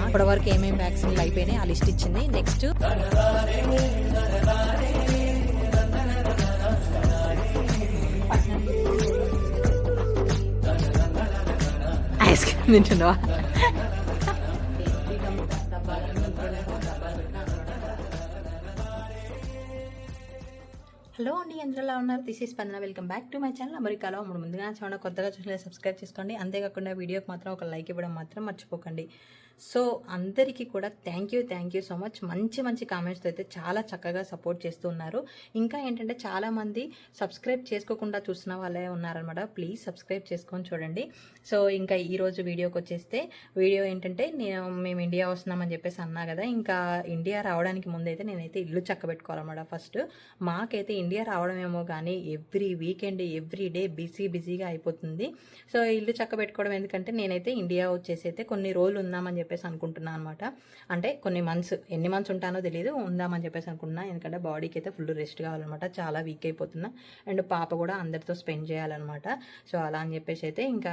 ఇప్పటివరకు ఏమేమి వ్యాక్సిన్లు అయిపోయినాయి ఆ లిస్ట్ ఇచ్చింది. నెక్స్ట్ ఐస్ క్రీమ్ తింటున్నావా? హలో అండి, ఎందులో ఉన్నారు? దిస్ ఈస్ స్పందన. Welcome back to my channel అమెరికాలో. ముందుగా చూడండి, కొత్తగా చూడలేదు సబ్స్క్రైబ్ చేసుకోండి. అంతేకాకుండా వీడియోకి మాత్రం ఒక లైక్ ఇవ్వడం మాత్రం మర్చిపోకండి. సో అందరికీ కూడా థ్యాంక్ యూ సో మచ్. మంచి కామెంట్స్తో అయితే చాలా చక్కగా సపోర్ట్ చేస్తూ ఉన్నారు. ఇంకా ఏంటంటే చాలామంది సబ్స్క్రైబ్ చేసుకోకుండా చూస్తున్న వాళ్ళే ఉన్నారనమాట. ప్లీజ్ సబ్స్క్రైబ్ చేసుకొని చూడండి. సో ఇంకా ఈరోజు వీడియోకి వచ్చేస్తే, వీడియో ఏంటంటే మేము ఇండియా వస్తున్నామని చెప్పేసి అన్నా కదా. ఇంకా ఇండియా రావడానికి ముందైతే నేనైతే ఇల్లు చక్కబెట్టుకోవాలన్నమాట. ఫస్ట్ మాకైతే ఇండియా రావడమేమో కానీ ఎవ్రీ వీకెండ్ ఎవ్రీ డే బిజీగా అయిపోతుంది. సో ఇల్లు చక్కబెట్టుకోవడం ఎందుకంటే నేనైతే ఇండియా వచ్చేసి అయితే కొన్ని రోజులు ఉందామని చెప్పేసి అనుకుంటున్నాను అనమాట. అంటే కొన్ని మంత్స్, ఎన్ని మంత్స్ ఉంటానో తెలియదు, ఉందామని చెప్పేసి అనుకుంటున్నా. ఎందుకంటే బాడీకి అయితే ఫుల్ రెస్ట్ కావాలన్నమాట. చాలా వీక్ అయిపోతున్నా. అండ్ పాప కూడా అందరితో స్పెండ్ చేయాలన్నమాట. సో అలా అని చెప్పేసి అయితే ఇంకా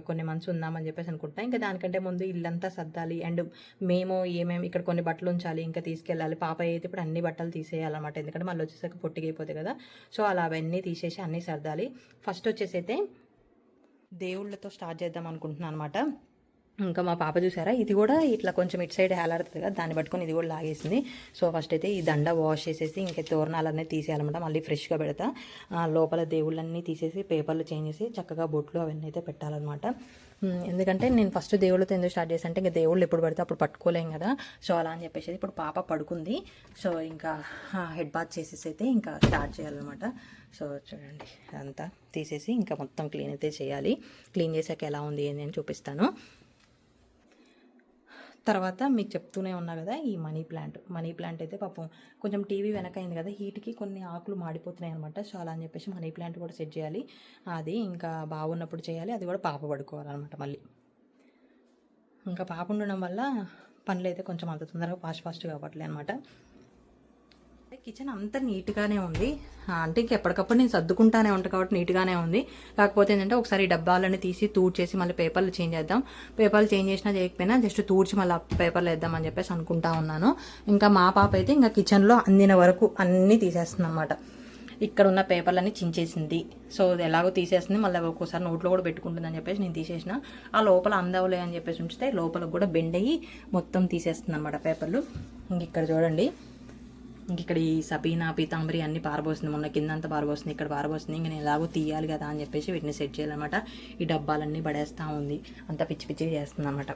కొన్ని మంత్స్ ఉందామని చెప్పేసి అనుకుంటున్నా. ఇంకా దానికంటే ముందు ఇల్లంతా సర్దాలి. అండ్ మేము ఏమేమి ఇక్కడ కొన్ని బట్టలు ఉంచాలి, ఇంకా తీసుకెళ్ళాలి. పాప అయితే ఇప్పుడు అన్ని బట్టలు తీసేయాలన్నమాట. ఎందుకంటే మళ్ళీ వచ్చేసాక పొట్టిగైపోతాయి కదా. సో అలా అవన్నీ తీసేసి అన్నీ సర్దాలి. ఫస్ట్ వచ్చేసి అయితే దేవుళ్ళతో స్టార్ట్ చేద్దాం అనుకుంటున్నాను అనమాట. ఇంకా మా పాప చూసారా, ఇది కూడా ఇట్లా కొంచెం ఇటు సైడ్ హేలాడుతుంది కదా, దాన్ని పట్టుకొని ఇది కూడా లాగేసింది. సో ఫస్ట్ అయితే ఈ దండ వాష్ చేసేసి ఇంకా తోరణాలన్నీ తీసేయాలన్నమాట. మళ్ళీ ఫ్రెష్గా పెడతా. లోపల దేవుళ్ళన్నీ తీసేసి పేపర్లు చేంజ్ చేసి చక్కగా బొట్లు అవన్నీ అయితే పెట్టాలన్నమాట. ఎందుకంటే నేను ఫస్ట్ దేవుళ్ళతో ఎందుకు స్టార్ట్ చేశాను అంటే, ఇంకా దేవుళ్ళు ఎప్పుడు పడితే అప్పుడు పట్టుకోలేం కదా. సో అలా అని చెప్పేసి ఇప్పుడు పాప పడుకుంది. సో ఇంకా హెడ్ బాత్ చేసేసి అయితే ఇంకా స్టార్ట్ చేయాలన్నమాట. సో చూడండి, అదంతా తీసేసి ఇంకా మొత్తం క్లీన్ అయితే చేయాలి. క్లీన్ చేసాక ఎలా ఉంది అని నేను చూపిస్తాను. తర్వాత మీకు చెప్తూనే ఉన్నా కదా, ఈ మనీ ప్లాంట్ అయితే పాపం కొంచెం టీవీ వెనక అయింది కదా, హీట్కి కొన్ని ఆకులు మాడిపోతున్నాయి అనమాట. సో అలా అని చెప్పేసి మనీ ప్లాంట్ కూడా సెట్ చేయాలి. అది ఇంకా బాగున్నప్పుడు చేయాలి. అది కూడా పాప పడుకోవాలన్నమాట. మళ్ళీ ఇంకా పాప ఉండడం వల్ల పనులు అయితే కొంచెం అంత తొందరగా ఫాస్ట్గా అవ్వట్లే అనమాట. కిచెన్ అంతా నీట్గానే ఉంది. అంటే ఇంక ఎప్పటికప్పుడు నేను సర్దుకుంటానే ఉంటాను కాబట్టి నీట్గానే ఉంది. కాకపోతే ఏంటంటే ఒకసారి డబ్బాలన్నీ తీసి తూడ్చేసి మళ్ళీ పేపర్లు చేంజ్ చేద్దాం. పేపర్లు చేంజ్ చేసినా చేయకపోయినా జస్ట్ తూడ్చి మళ్ళీ పేపర్లు వేద్దామని చెప్పేసి అనుకుంటా ఉన్నాను. ఇంకా మా పాప అయితే ఇంకా కిచెన్లో అందిన వరకు అన్నీ తీసేస్తుంది అనమాట. ఇక్కడ ఉన్న పేపర్లన్నీ చించేసింది. సో అది ఎలాగో తీసేస్తుంది, మళ్ళీ ఒక్కోసారి నోట్లో కూడా పెట్టుకుంటుందని చెప్పేసి నేను తీసేసిన. ఆ లోపల అందవలే అని చెప్పేసి ఉంచితే లోపలకు కూడా బెండ్ అయ్యి మొత్తం తీసేస్తుంది అనమాట పేపర్లు. ఇంక ఇక్కడ చూడండి, ఇంక ఇక్కడ ఈ సబీనా పీతాంబరి అన్ని పారబోస్తుంది. మొన్న కిందంతా పారబోస్తుంది, ఇక్కడ పారబోస్తుంది. ఇంక నేను ఎలాగో తీయాలి కదా అని చెప్పేసి వీటిని సెట్ చేయాలన్నమాట. ఈ డబ్బాలన్నీ పడేస్తూ ఉంది, అంతా పిచ్చి చేస్తుంది అనమాట.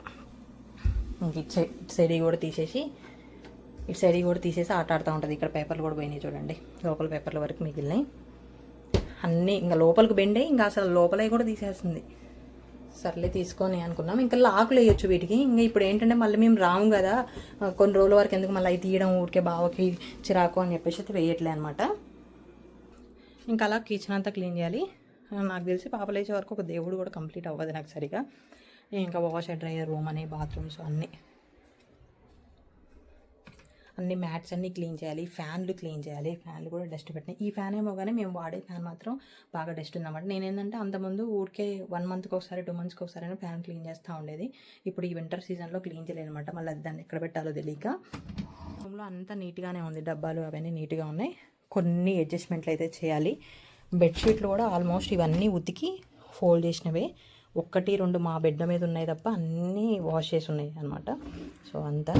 ఇంక ఇటు సైడ్ కూడా తీసేసి ఆట ఆడుతూ ఉంటుంది. ఇక్కడ పేపర్లు కూడా పోయినాయి చూడండి, లోపల పేపర్ల వరకు మిగిలినాయి అన్నీ. ఇంకా లోపలికి బెండే, ఇంకా అసలు లోపలే కూడా తీసేస్తుంది. సర్లే తీసుకొని అనుకున్నాం. ఇంకా లాకులు వేయొచ్చు వీటికి. ఇంకా ఇప్పుడు ఏంటంటే మళ్ళీ మేము రాము కదా, కొన్ని రోజుల వరకు ఎందుకు మళ్ళీ అవి తీయడం, ఊరికే బావకి చిరాకు అని చెప్పేసి అయితే వేయట్లే అనమాట. ఇంకా అలా కిచెన్ అంతా క్లీన్ చేయాలి. నాకు తెలిసి పాప లేచే వరకు ఒక దేవుడు కూడా కంప్లీట్ అవ్వదు నాకు సరిగా. ఇంకా వాష్ అండ్ డ్రైయర్ రూమ్ అని, బాత్రూమ్స్ అన్ని మ్యాట్స్ అన్నీ క్లీన్ చేయాలి. ఫ్యాన్లు క్లీన్ చేయాలి. ఫ్యాన్లు కూడా డస్ట్ పెట్టినాయి. ఈ ఫ్యాన్ ఏమో కానీ మేము వాడే ఫ్యాన్ మాత్రం బాగా డస్ట్ ఉందన్నమాట. నేనేంటంటే అంతకుముందు ఊరికే 1 మంత్కి ఒకసారి 2 మంత్స్కి ఒకసారి అయినా ఫ్యాన్ క్లీన్ చేస్తూ ఉండేది. ఇప్పుడు ఈ వింటర్ సీజన్లో క్లీన్ చేయలేదు అనమాట. మళ్ళీ దాన్ని ఎక్కడ పెట్టాలో తెలియక. రూమ్లో అంతా నీట్గానే ఉంది, డబ్బాలు అవన్నీ నీట్గా ఉన్నాయి. కొన్ని అడ్జస్ట్మెంట్లు అయితే చేయాలి. బెడ్షీట్లు కూడా ఆల్మోస్ట్ ఇవన్నీ ఉతికి ఫోల్డ్ చేసినవే. 1, 2 మా బెడ్ మీద ఉన్నాయి తప్ప అన్నీ వాష్ చేసి ఉన్నాయి అనమాట. సో అంతా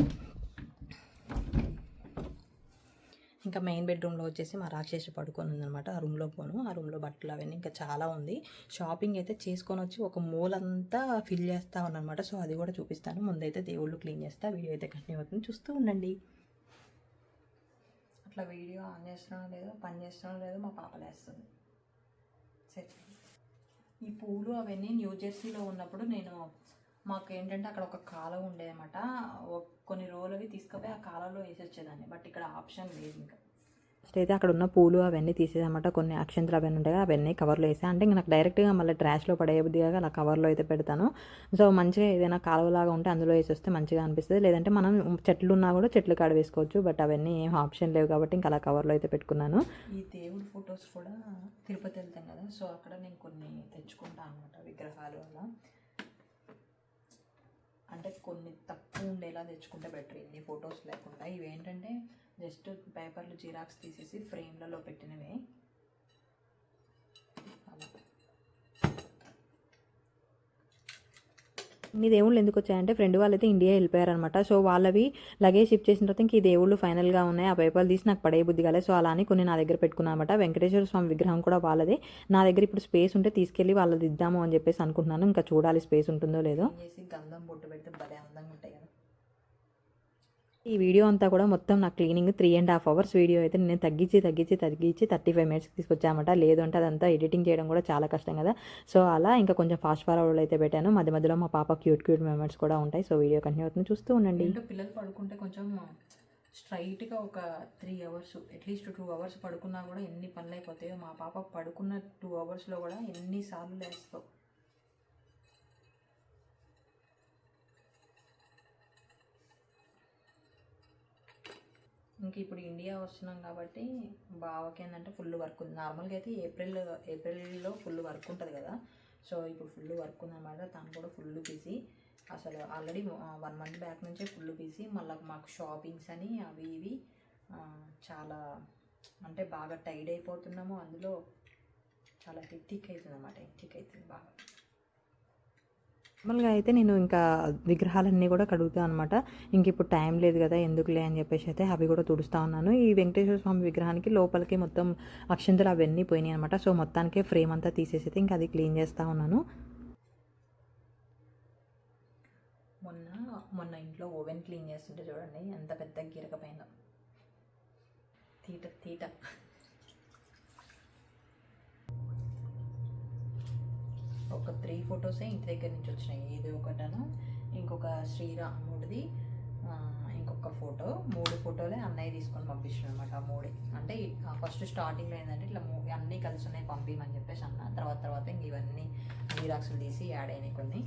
ఇంకా మెయిన్ బెడ్రూమ్లో వచ్చేసి మా రాక్షసి పడుకొని ఉందనమాట. ఆ రూమ్లో పోను, ఆ రూమ్లో బట్టలు అవన్నీ ఇంకా చాలా ఉంది. షాపింగ్ అయితే చేసుకొని వచ్చి ఒక మూలంతా ఫిల్ చేస్తూ ఉన్నానమాట. సో అది కూడా చూపిస్తాను. ముందైతే దేవుళ్ళు క్లీన్ చేస్తా. వీడియో అయితే కంటిన్యూ అవుతుంది, చూస్తూ ఉండండి. అట్లా వీడియో ఆన్ చేస్తున్నానో లేదో, పని చేస్తున్నానో లేదో మా పాప లేస్తుంది. సరే, ఈ పూలు అవన్నీ న్యూ జెర్సీలో ఉన్నప్పుడు మాకు ఏంటంటే అక్కడ ఒక కాలువ ఉండేదన్నమాట. కొన్ని రోజులు అవి తీసుకుపోయి ఆ కాలంలో వేసి వచ్చేదాన్ని. బట్ ఇక్కడ ఆప్షన్ లేదు. ఇంకా ఫస్ట్ అయితే అక్కడ ఉన్న పూలు అవన్నీ తీసేదన్నమాట. కొన్ని అక్షంతలు అవన్నీ ఉంటాయి, అవన్నీ కవర్లో వేసా. అంటే ఇంకా నాకు డైరెక్ట్గా మళ్ళీ ట్రాష్లో పడేయబుద్దిగా అలా కవర్లో అయితే పెడతాను. సో మంచిగా ఏదైనా కాలువలాగా ఉంటే అందులో వేసి వస్తే మంచిగా అనిపిస్తుంది. లేదంటే మనం చెట్లు ఉన్నా కూడా చెట్లు కాడ వేసుకోవచ్చు. బట్ అవన్నీ ఏం ఆప్షన్ లేవు కాబట్టి ఇంకా అలా కవర్లో అయితే పెట్టుకున్నాను. ఈ దేవుడి ఫొటోస్ కూడా తిరుపతి వెళ్తాం కదా, సో అక్కడ నేను కొన్ని తెచ్చుకున్నాను. అనమాట విగ్రహాలు అలా. అంటే కొన్ని తక్కువ ఉండేలా తెచ్చుకుంటే బెటర్, ఇన్ని ఫొటోస్ లేకుండా. ఇవి ఏంటంటే జస్ట్ పేపర్లు జిరాక్స్ తీసేసి ఫ్రేమ్లలో పెట్టినవే అలా. ఈ దేవుళ్ళు ఎందుకు వచ్చాయంటే ఫ్రెండ్ వాళ్ళైతే ఇండియా వెళ్ళిపోయారనమాట. సో వాళ్ళవి లగేజ్ షిఫ్ట్ చేసిన తర్వాత ఇంక ఈ దేవుళ్ళు ఫైనల్గా ఉన్నాయి, ఆ పేపర్లు తీసి నాకు పడే బుద్ధి కాలేదు. సో అలా అని కొన్ని నా దగ్గర పెట్టుకున్నాను అనమాట. వెంకటేశ్వర స్వామి విగ్రహం కూడా వాళ్ళదే. నా దగ్గర ఇప్పుడు స్పేస్ ఉంటే తీసుకెళ్ళి వాళ్ళది ఇద్దాము అని చెప్పేసి అనుకుంటున్నాను. ఇంకా చూడాలి స్పేస్ ఉంటుందో లేదో. గంధం బొట్టు పెడితే భలే అందంగా ఉంటాయి కదా. ఈ వీడియో అంతా కూడా మొత్తం నా క్లీనింగ్ 3.5 hours వీడియో అయితే నేను తగ్గించి 35 minutes తీసుకొచ్చామట. లేదు అంటే అదంతా ఎడిటింగ్ చేయడం కూడా చాలా కష్టం కదా. సో అలా ఇంకా కొంచెం ఫాస్ట్ ఫార్వర్డ్ అయితే పెట్టాను. మధ్య మధ్యలో మా పాప క్యూట్ మూమెంట్స్ కూడా ఉంటాయి. సో వీడియో కంటిన్యూ అవుతుంది, చూస్తూ ఉండండి. పిల్లలు పడుకుంటే కొంచెం స్ట్రైట్గా ఒక 3 hours అట్లీస్ట్ 2 hours పడుకున్నా కూడా ఎన్ని పనులు అయిపోతాయో. మా పాప పడుకున్న 2 hoursలో కూడా ఎన్నిసార్లు లేస్తావు. ఇంక ఇప్పుడు ఇండియా వస్తున్నాం కాబట్టి బావకి ఏంటంటే ఫుల్ వర్క్ ఉంది. నార్మల్గా అయితే ఏప్రిల్లో ఫుల్ వర్క్ ఉంటుంది కదా. సో ఇప్పుడు ఫుల్ వర్క్ ఉందన్నమాట. తను కూడా ఫుల్ బిజీ. అసలు ఆల్రెడీ 1 month బ్యాక్ నుంచే ఫుల్ బిజీ. మళ్ళీ మాకు షాపింగ్స్ అని అవి ఇవి చాలా అంటే బాగా టైడ్ అయిపోతున్నాము. అందులో చాలా హెక్టిక్ అవుతుంది అన్నమాట. హెక్టిక్ అవుతుంది బాగా. నార్మల్గా అయితే నేను ఇంకా విగ్రహాలన్నీ కూడా కడుగుతాను అనమాట. ఇంక ఇప్పుడు టైం లేదు కదా ఎందుకులే అని చెప్పేసి అయితే అవి కూడా తుడుస్తూ ఉన్నాను. ఈ వెంకటేశ్వర స్వామి విగ్రహానికి లోపలికి మొత్తం అక్షంతలు అవన్నీ పోయినాయి అనమాట. సో మొత్తానికే ఫ్రేమ్ అంతా తీసేసి అయితే ఇంకా అది క్లీన్ చేస్తూ ఉన్నాను. మొన్న ఇంట్లో ఓవెన్ క్లీన్ చేస్తుంటే చూడండి ఎంత పెద్ద గిరకపోయిందో. తీట ఒక 3 photos ఇంటి దగ్గర నుంచి వచ్చినాయి. ఇది ఒకటను, ఇంకొక శ్రీరాముడిది, ఇంకొక ఫోటో. 3 photos అన్నయ్య తీసుకొని పంపించాడు అనమాట. ఆ 3 అంటే ఫస్ట్ స్టార్టింగ్లో ఏంటంటే ఇట్లా అన్నీ కలిసి ఉన్నాయి పంపించమని చెప్పేసి అన్న. తర్వాత ఇంక ఇవన్నీ జిరాక్స్లు తీసి యాడ్ అయినాయి కొన్ని.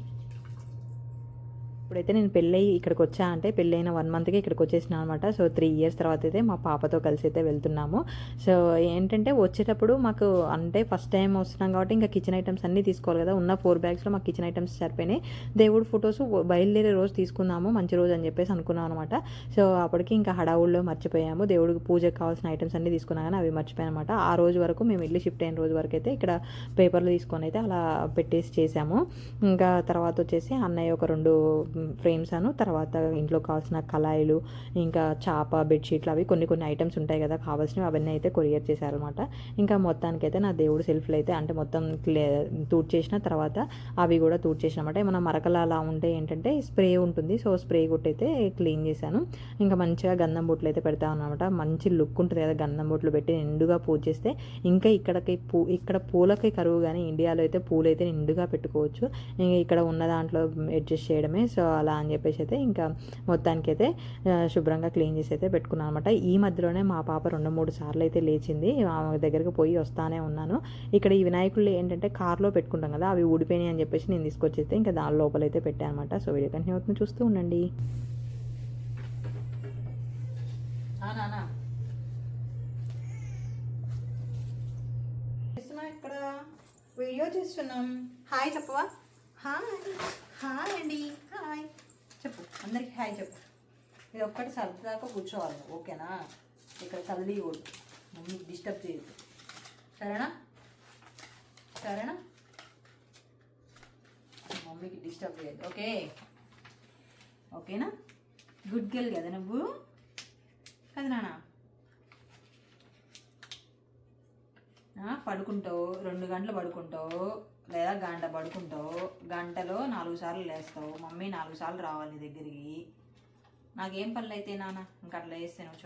ఇప్పుడైతే నేను పెళ్ళయి ఇక్కడికి వచ్చా అంటే పెళ్ళైన 1 monthకి ఇక్కడికి వచ్చేసిన అనమాట. సో 3 years తర్వాత అయితే మా పాపతో కలిసి అయితే వెళ్తున్నాము. సో ఏంటంటే వచ్చేటప్పుడు మాకు అంటే ఫస్ట్ టైం వస్తున్నాం కాబట్టి ఇంకా కిచెన్ ఐటమ్స్ అన్నీ తీసుకోవాలి కదా. ఉన్న 4 bagsలో మాకు కిచెన్ ఐటమ్స్ సరిపోయినాయి. దేవుడు ఫొటోస్ బయలుదేరే రోజు తీసుకుందాము, మంచి రోజు అని చెప్పేసి అనుకున్నాం అనమాట. సో అప్పటికి ఇంకా హడావుల్లో మర్చిపోయాము. దేవుడికి పూజకు కావాల్సిన ఐటమ్స్ అన్నీ తీసుకున్నా కానీ అవి మర్చిపోయాను అనమాట. ఆ రోజు వరకు మేము ఇల్లు షిఫ్ట్ అయిన రోజు వరకు అయితే ఇక్కడ పేపర్లు తీసుకొని అయితే అలా పెట్టేసి చేసాము. ఇంకా తర్వాత వచ్చేసి అన్నయ్య ఒక 2 ఫ్రేమ్స్ అను, తర్వాత ఇంట్లో కావాల్సిన కళాయిలు, ఇంకా చాప, బెడ్షీట్లు అవి కొన్ని ఐటమ్స్ ఉంటాయి కదా కావాల్సినవి, అవన్నీ అయితే కొరియర్ చేశారనమాట. ఇంకా మొత్తానికైతే నా దేవుడు సెల్ఫ్లు అయితే అంటే మొత్తం తూడ్ చేసిన తర్వాత అవి కూడా తూడ్ చేసినమాట. ఏమైనా మరకలు అలా ఉంటే ఏంటంటే స్ప్రే ఉంటుంది. సో స్ప్రే కొట్టయితే క్లీన్ చేశాను. ఇంకా మంచిగా గంధం బొట్లు అయితే పెడతాను అనమాట. మంచి లుక్ ఉంటుంది కదా గంధం బొట్లు పెట్టి నిండుగా పూజ చేస్తే. ఇంకా ఇక్కడ పూలకి కరువు కానీ ఇండియాలో అయితే పూలు అయితే నిండుగా పెట్టుకోవచ్చు. ఇక్కడ ఉన్న దాంట్లో అడ్జస్ట్ చేయడమే. సో అలా అని చెప్పేసి అయితే ఇంకా మొత్తానికి అయితే శుభ్రంగా క్లీన్ చేసి అయితే పెట్టుకున్నాను అనమాట. ఈ మధ్యలోనే మా పాప 2-3 సార్లు అయితే లేచింది. ఆమె దగ్గరికి పోయి వస్తానే ఉన్నాను. ఇక్కడ ఈ వినాయకుళ్ళు ఏంటంటే కార్లో పెట్టుకుంటాం కదా, అవి ఊడిపోయినాయి అని చెప్పేసి నేను తీసుకొచ్చి అయితే ఇంకా దాని లోపలైతే పెట్టాను అనమాట. సో వీడియో కంటిన్యూ అవుతుంది, చూస్తూ ఉండండి. ఇక్కడ వీడియో చేస్తున్నాం. హాయ్ చెప్పవా? హాయ్ అండి, హాయ్ చెప్పు, అందరికి హాయ్ చెప్పు. ఇది ఒక్కటి సరదాకా కూర్చోవాలి, ఓకేనా? ఇక్కడ కదిలియకూడదు, మమ్మీకి డిస్టర్బ్ చేయదు, సరేనా? మమ్మీకి డిస్టర్బ్ చేయదు, ఓకేనా? గుడ్ గర్ల్ కదా నువ్వు, కదా నాన్న? పడుకుంటావు, 2 గంటలు పడుకుంటావు లేదా గంట పడుకుంటావు, గంటలో 4 సార్లు లేస్తావు. మమ్మీ 4 సార్లు రావాలి నీ దగ్గరికి. నాకేం పనులు అయితే నాన్న ఇంకా అట్లా చేస్తే నువ్వు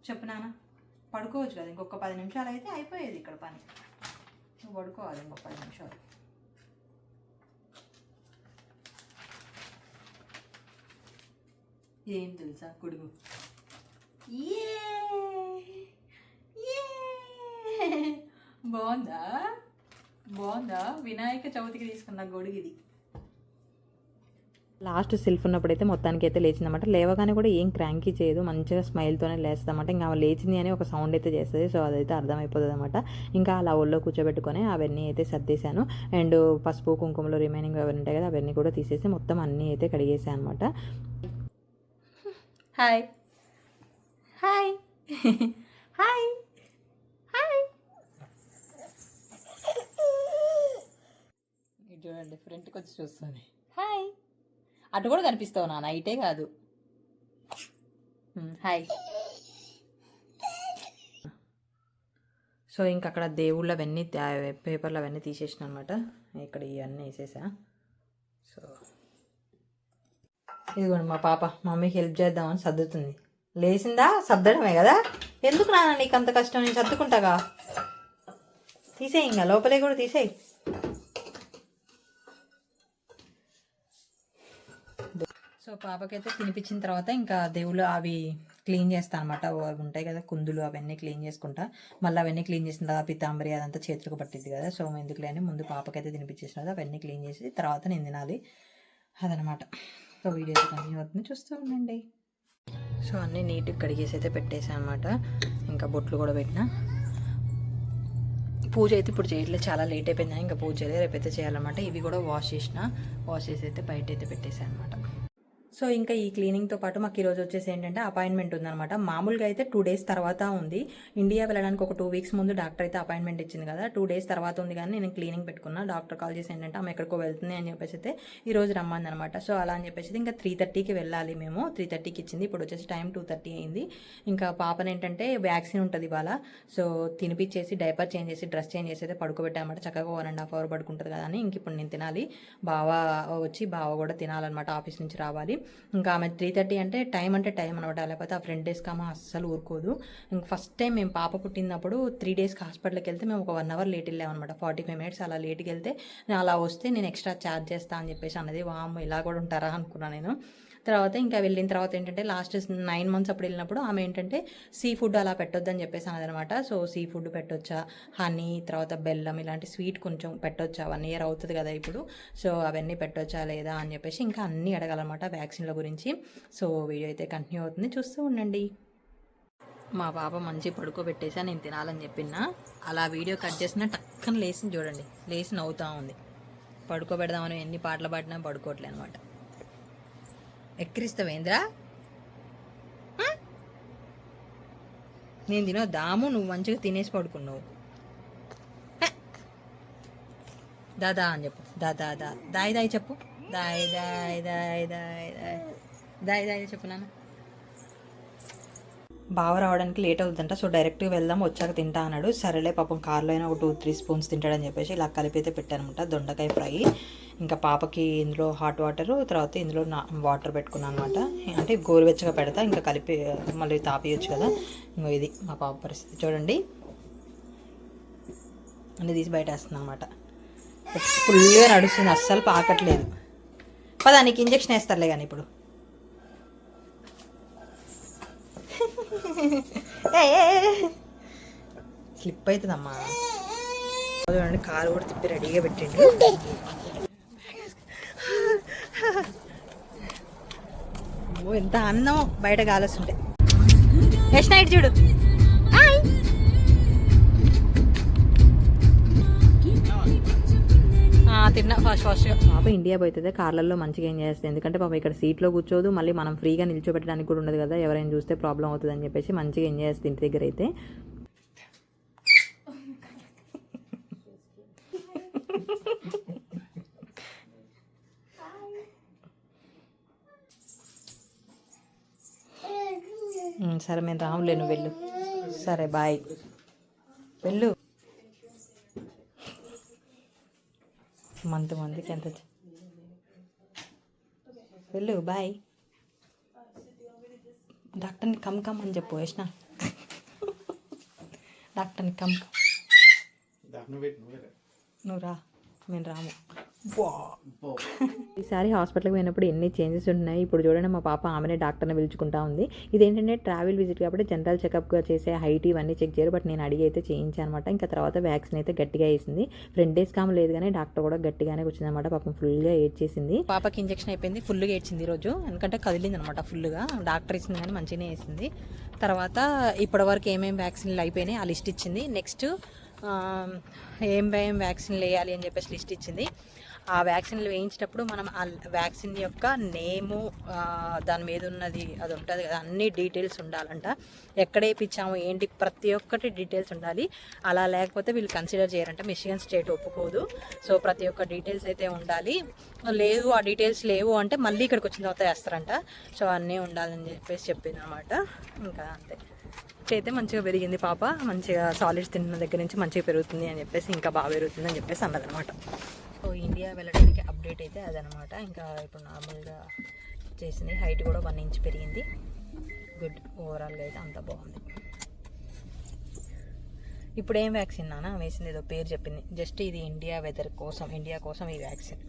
చెప్పు నాన్న. పడుకోవచ్చు కదా, ఇంకొక 10 నిమిషాలు అయితే అయిపోయేది ఇక్కడ పని. నువ్వు పడుకోవాలి ఇంకొక 10 నిమిషాలు. ఏం తెలుసా కొడుకు, బాగుందా? వినాయక చవితికి తీసుకున్న గొడుగు ఇది. లాస్ట్ సెల్ఫ్ ఉన్నప్పుడైతే మొత్తానికి అయితే లేచిందన్నమాట. లేవగానే కూడా ఏం క్రాంకీ చేయదు, మంచిగా స్మైల్తోనే లేస్తుందన్నమాట. ఇంకా ఆమె లేచింది అని ఒక సౌండ్ అయితే చేస్తుంది. సో అదైతే అర్థమైపోతుంది అనమాట. ఇంకా అలా ఒళ్ళో కూర్చోబెట్టుకొని అవన్నీ అయితే సర్దేశాను. అండ్ పసుపు కుంకుమలో రిమైనింగ్ అవన్నీ ఉంటాయి కదా, అవన్నీ కూడా తీసేసి మొత్తం అన్నీ అయితే కడిగేసాను అనమాట. Hi hi hi hi. చూడండి ఫ్రంట్కి వచ్చి చూస్తుంది. హాయ్ అటు కూడా కనిపిస్తావు నాన్న, ఇటే కాదు. హాయ్. సో ఇంక అక్కడ దేవుళ్ళు అవన్నీ పేపర్లు అవన్నీ తీసేసిన అనమాట. ఇక్కడ ఇవన్నీ వేసేసా. సో ఇదిగోండి మా పాప మమ్మీకి హెల్ప్ చేద్దామని సర్దుతుంది. లేచిందా? సర్దడమే కదా. ఎందుకు నాన్న నీకు అంత కష్టం, నేను సర్దుకుంటాగా. తీసేయి, ఇంకా లోపలే కూడా తీసేయి. సో పాపకైతే తినిపించిన తర్వాత ఇంకా దేవుళ్ళు అవి క్లీన్ చేస్తాను అనమాట. అవి ఉంటాయి కదా కుందులు, అవన్నీ క్లీన్ చేసుకుంటా. మళ్ళీ అవన్నీ క్లీన్ చేసిన తర్వాత పితాంబరి అదంతా చేతులకు పట్టిద్ది కదా. సో ఎందుకులే అని ముందు పాపకైతే తినిపించేసిన తర్వాత అవన్నీ క్లీన్ చేసి తర్వాత నేను తినాలి అదనమాట. సో వీడియో అయితే కంటిన్యూ అవుతుంది, చూస్తూ ఉండండి. సో అన్నీ నీట్గా కడిగేసి అయితే పెట్టేసాను అనమాట. ఇంకా బొట్లు కూడా పెట్టిన. పూజ అయితే ఇప్పుడు చేయట్లేదు, చాలా లేట్ అయిపోయింది. ఇంకా పూజ చేయలేదు, రేపైతే చేయాలన్నమాట. ఇవి కూడా వాష్ చేసి అయితే బయట అయితే పెట్టేసాను అనమాట. సో ఇంకా ఈ క్లీనింగ్తో పాటు మాకు ఈరోజు వచ్చేసి ఏంటంటే అపాయింట్మెంట్ ఉందన్నమాట. మామూలుగా అయితే 2 days తర్వాత ఉంది. ఇండియా వెళ్ళడానికి ఒక 2 weeks ముందు డాక్టర్ అయితే అపాయింట్మెంట్ ఇచ్చింది కదా. 2 days తర్వాత ఉంది కానీ నేను క్లీనింగ్ పెట్టుకున్నా. డాక్టర్ కాల్ చేసి ఏంటంటే ఆమె ఎక్కడికో వెళ్తుంది అని చెప్పేసి అయితే ఈరోజు రమ్మంది అనమాట. సో అలా అని చెప్పేసి ఇంకా 3:30కి వెళ్ళాలి మేము. 3:30కి ఇచ్చింది, ఇప్పుడు వచ్చేసి టైం 2:30 అయింది. ఇంకా పాపని ఏంటంటే వ్యాక్సిన్ ఉంటుంది ఇవాళ. సో తినిపించేసి డైపర్ చేంజ్ చేసి డ్రెస్ చేంజ్ చేసి అయితే పడుకోబెట్టామన్నమాట. చక్కగా 1.5 hour పడుకుంటుంది కదా అని. ఇంక ఇప్పుడు నేను తినాలి. బావ కూడా తినాలన్నమాట, ఆఫీస్ నుంచి రావాలి. ఇంకా ఆమె 3:30 అంటే టైం అనమాట. లేకపోతే ఆ ఫ్రెండ్ డేస్కి ఆమె అస్సలు ఊరుకోదు. ఇంక ఫస్ట్ టైం మేము పాప పుట్టినప్పుడు 3 daysకి హాస్పిటల్కి వెళ్తే మేము ఒక 1 hour లేట్ వెళ్ళామన్నమాట. 45 minutes అలా లేట్కి వెళ్తే అలా వస్తే నేను ఎక్స్ట్రా ఛార్జ్ చేస్తా అని చెప్పేసి అన్నది. వామ్ ఇలా కూడా ఉంటారా అనుకున్నాను నేను. తర్వాత ఇంకా వెళ్ళిన తర్వాత ఏంటంటే లాస్ట్ 9 months అప్పుడు వెళ్ళినప్పుడు ఆమె ఏంటంటే సీ ఫుడ్ అలా పెట్టొద్దని చెప్పేసి అన్నదనమాట. సో సీ ఫుడ్ పెట్టొచ్చా, హనీ తర్వాత బెల్లం ఇలాంటి స్వీట్ కొంచెం పెట్టొచ్చా, 1 year అవుతుంది కదా ఇప్పుడు. సో అవన్నీ పెట్టొచ్చా లేదా అని చెప్పేసి ఇంకా అన్నీ అడగాలన్నమాట వ్యాక్సిన్ల గురించి. సో వీడియో అయితే కంటిన్యూ అవుతుంది, చూస్తూ ఉండండి. మా పాప మంచి పడుకోబెట్టేసా నేను తినాలని చెప్పిన. అలా వీడియో కట్ చేసినా టక్కన లేచి చూడండి, లేచి నవ్వుతూ ఉంది. పడుకోబెడదామని ఎన్ని పాటలు పాడినా పడుకోవట్లే అనమాట. ఎక్కిరిస్తావేంద్రా? నేను తినొద్దాము, నువ్వు మంచిగా తినేసి పడుకున్నావు. దాదా అని చెప్పు. దాయి చెప్పు. దాయి చెప్పు నాన్న. బావ రావడానికి లేట్ అవుతుందంట. సో డైరెక్ట్గా వెళ్దాం, వచ్చాక తింటా అన్నాడు. సరేలే పాపం కార్లో అయినా ఒక 2-3 spoons తింటాడని చెప్పేసి ఇలా కలిపి అయితే పెట్టానమాట. దొండకాయ ఫ్రై. ఇంకా పాపకి ఇందులో హాట్ వాటర్, తర్వాత ఇందులో వాటర్ పెట్టుకున్నాను అనమాట. అంటే గోరువెచ్చగా పెడతా, ఇంకా కలిపి మళ్ళీ తాపియొచ్చు కదా. ఇంకో ఇది మా పాప పరిస్థితి చూడండి. అన్నీ తీసి బయట వేస్తుంది అనమాట. ఫుల్గా నడుస్తుంది, అస్సలు పాకట్లేదు. పదా నీకు ఇంజక్షన్ వేస్తారులే కానీ ఇప్పుడు. స్లిప్ అవుతుందమ్మా. చూడండి కారు కూడా తిప్పి రెడీగా పెట్టిండు. ఎంత అందం బయట కాలుస్తుంటే. నెక్స్ట్ నైట్ చూడు. తిన్నా ఫాస్ట్గా. పాప ఇండియా పోతుంది కార్లలో మంచిగా ఎంజాయ్ చేస్తుంది. ఎందుకంటే పాప ఇక్కడ సీట్లో కూర్చోదు, మళ్ళీ మనం ఫ్రీగా నిల్చోబెట్టడానికి కూడా ఉండదు కదా, ఎవరైనా చూస్తే ప్రాబ్లం అవుతుంది అని చెప్పేసి మంచిగా ఎంజాయ్ చేస్తుంది ఇంటి దగ్గర అయితే. సరే మేము రాములే, నువ్వు వెళ్ళు. సరే బాయ్, వెళ్ళు. మందికి ఎంత వెళ్ళు, బాయ్. డాక్టర్ని కమ్ అని చెప్పు వేసిన. డాక్టర్ని కమ్. నువ్వు రా, మేము రాము. ఈసారి హాస్పిటల్కి పోయినప్పుడు ఎన్ని చేంజెస్ ఉన్నాయి. ఇప్పుడు చూడండి మా పాప ఆమెనే డాక్టర్ని పిలుచుకుంటా ఉంది. ఇదేంటంటే ట్రావెల్ విజిట్ కాబట్టి జనరల్ చెకప్గా చేసే హైట్ ఇవన్నీ చెక్ చేయరు. బట్ నేను అడిగి అయితే చేయించాను అనమాట. ఇంకా తర్వాత వ్యాక్సిన్ అయితే గట్టిగా వేసింది. 2 days కామ లేదు కానీ డాక్టర్ కూడా గట్టిగానే వచ్చింది అనమాట. పాపం ఫుల్గా ఏడ్చేసింది. పాపకి ఇంజెక్షన్ అయిపోయింది, ఫుల్గా ఏడ్చింది ఈరోజు. ఎందుకంటే కదిలింది అనమాట ఫుల్గా. డాక్టర్ ఇచ్చింది కానీ మంచిగానే వేసింది. తర్వాత ఇప్పటివరకు ఏమేమి వ్యాక్సిన్లు అయిపోయినాయి ఆ లిస్ట్ ఇచ్చింది. నెక్స్ట్ ఏం వ్యాక్సిన్లు వేయాలి అని చెప్పేసి లిస్ట్ ఇచ్చింది. ఆ వ్యాక్సిన్లు వేయించేటప్పుడు మనం ఆ వ్యాక్సిన్ యొక్క నేము, దాని మీద ఉన్నది అది ఉంటుంది కదా, అన్ని డీటెయిల్స్ ఉండాలంట. ఎక్కడ వేయించాము ఏంటి ప్రతి ఒక్కటి డీటెయిల్స్ ఉండాలి. అలా లేకపోతే వీళ్ళు కన్సిడర్ చేయరంట. మిషిగన్ స్టేట్ ఒప్పుకోదు. సో ప్రతి ఒక్క డీటెయిల్స్ అయితే ఉండాలి. లేదు ఆ డీటెయిల్స్ లేవు అంటే మళ్ళీ ఇక్కడికి వచ్చిన తర్వాత వేస్తారంట. సో అన్నీ ఉండాలని చెప్పేసి చెప్పింది అనమాట. ఇంకా అంతే. అయితే మంచిగా పెరిగింది పాప, మంచిగా సాలిడ్స్ తిన్న దగ్గర నుంచి మంచిగా పెరుగుతుంది అని చెప్పేసి, ఇంకా బాగా పెరుగుతుంది అని చెప్పేసి అన్నదనమాట. సో ఇండియా వెళ్ళడానికి అప్డేట్ అయితే అదనమాట. ఇంకా ఇప్పుడు నార్మల్గా చేసింది. హైట్ కూడా 1 inch పెరిగింది. గుడ్. ఓవరాల్గా అయితే అంత బాగుంది. ఇప్పుడు ఏం వ్యాక్సిన్ నాన్న వేసింది? ఏదో పేరు చెప్పింది. జస్ట్ ఇది ఇండియా కోసం ఈ వ్యాక్సిన్.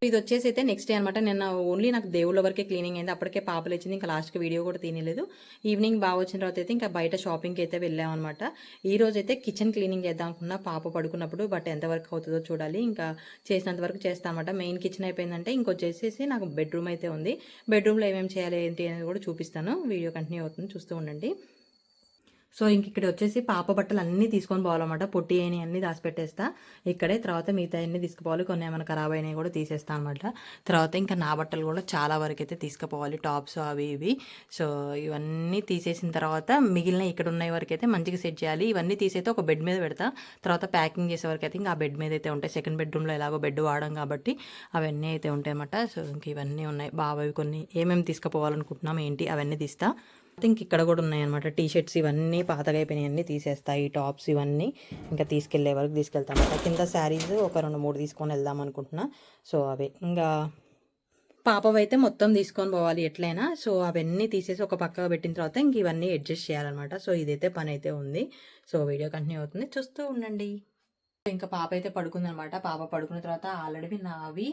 ఇది వచ్చేసి అయితే నెక్స్ట్ డే అనమాట. నిన్న ఓన్లీ నాకు దేవుళ్ళ వరకే క్లీనింగ్ అయింది. అప్పటికే పాపలు వచ్చింది. ఇంకా లాస్ట్కి వీడియో కూడా తీయలేదు. ఈవినింగ్ బాగా వచ్చిన తర్వాత అయితే ఇంకా బయట షాపింగ్కి అయితే వెళ్ళామన్నమాట. ఈ రోజు అయితే కిచెన్ క్లీనింగ్ చేద్దాం అనుకున్నా పాప పడుకున్నప్పుడు. బట్ ఎంతవరకు అవుతుందో చూడాలి. ఇంకా చేసినంత వరకు చేస్తాను అనమాట. మెయిన్ కిచెన్ అయిపోయిందంటే ఇంకొచ్చేసేసి నాకు బెడ్రూమ్ అయితే ఉంది. బెడ్రూమ్లో ఏమేమి చేయాలి ఏంటి అనేది కూడా చూపిస్తాను. వీడియో కంటిన్యూ అవుతుంది, చూస్తూ ఉండండి. సో ఇంక ఇక్కడ వచ్చేసి పాప బట్టలు అన్నీ తీసుకొని పోవాలన్నమాట. పొట్టి అయినవి అన్నీ దాచిపెట్టేస్తా ఇక్కడే. తర్వాత మిగతా అన్నీ తీసుకుపోవాలి. కొన్ని ఏమైనా ఖరాబ్ అయినవి కూడా తీసేస్తా అనమాట. తర్వాత ఇంకా నా బట్టలు కూడా చాలా వరకు అయితే తీసుకుపోవాలి, టాప్స్ అవి ఇవి. సో ఇవన్నీ తీసేసిన తర్వాత మిగిలిన ఇక్కడ ఉన్న వరకు అయితే మంచిగా సెట్ చేయాలి. ఇవన్నీ తీసైతే ఒక బెడ్ మీద పెడతా. తర్వాత ప్యాకింగ్ చేసే వరకు అయితే ఇంకా ఆ బెడ్ మీద అయితే ఉంటాయి. సెకండ్ బెడ్రూమ్లో ఎలాగో బెడ్ వాడడం కాబట్టి అవన్నీ అయితే ఉంటాయి అన్నమాట. సో ఇంక ఇవన్నీ ఉన్నాయి. బాబాయ్ కొన్ని ఏమేమి తీసుకుపోవాలనుకుంటున్నాం ఏంటి అవన్నీ తీస్తా. ఇంక ఇక్కడ కూడా ఉన్నాయన్నమాట. టీషర్ట్స్ ఇవన్నీ పాతగా అయిపోయినాయి, అన్నీ తీసేస్తాయి. టాప్స్ ఇవన్నీ ఇంకా తీసుకెళ్లే వరకు తీసుకెళ్తామన్నమాట. కింద శారీస్ ఒక 2-3 తీసుకొని వెళ్దాం అనుకుంటున్నా. సో అవి ఇంకా పాపవైతే మొత్తం తీసుకొని పోవాలి ఎట్లయినా. సో అవన్నీ తీసేసి ఒక పక్కగా పెట్టిన తర్వాత ఇంక ఇవన్నీ అడ్జస్ట్ చేయాలన్నమాట. సో ఇదైతే పని అయితే ఉంది. సో వీడియో కంటిన్యూ అవుతుంది, చూస్తూ ఉండండి. ఇంకా పాప అయితే పడుకుందనమాట. పాప పడుకున్న తర్వాత ఆల్రెడీ నావి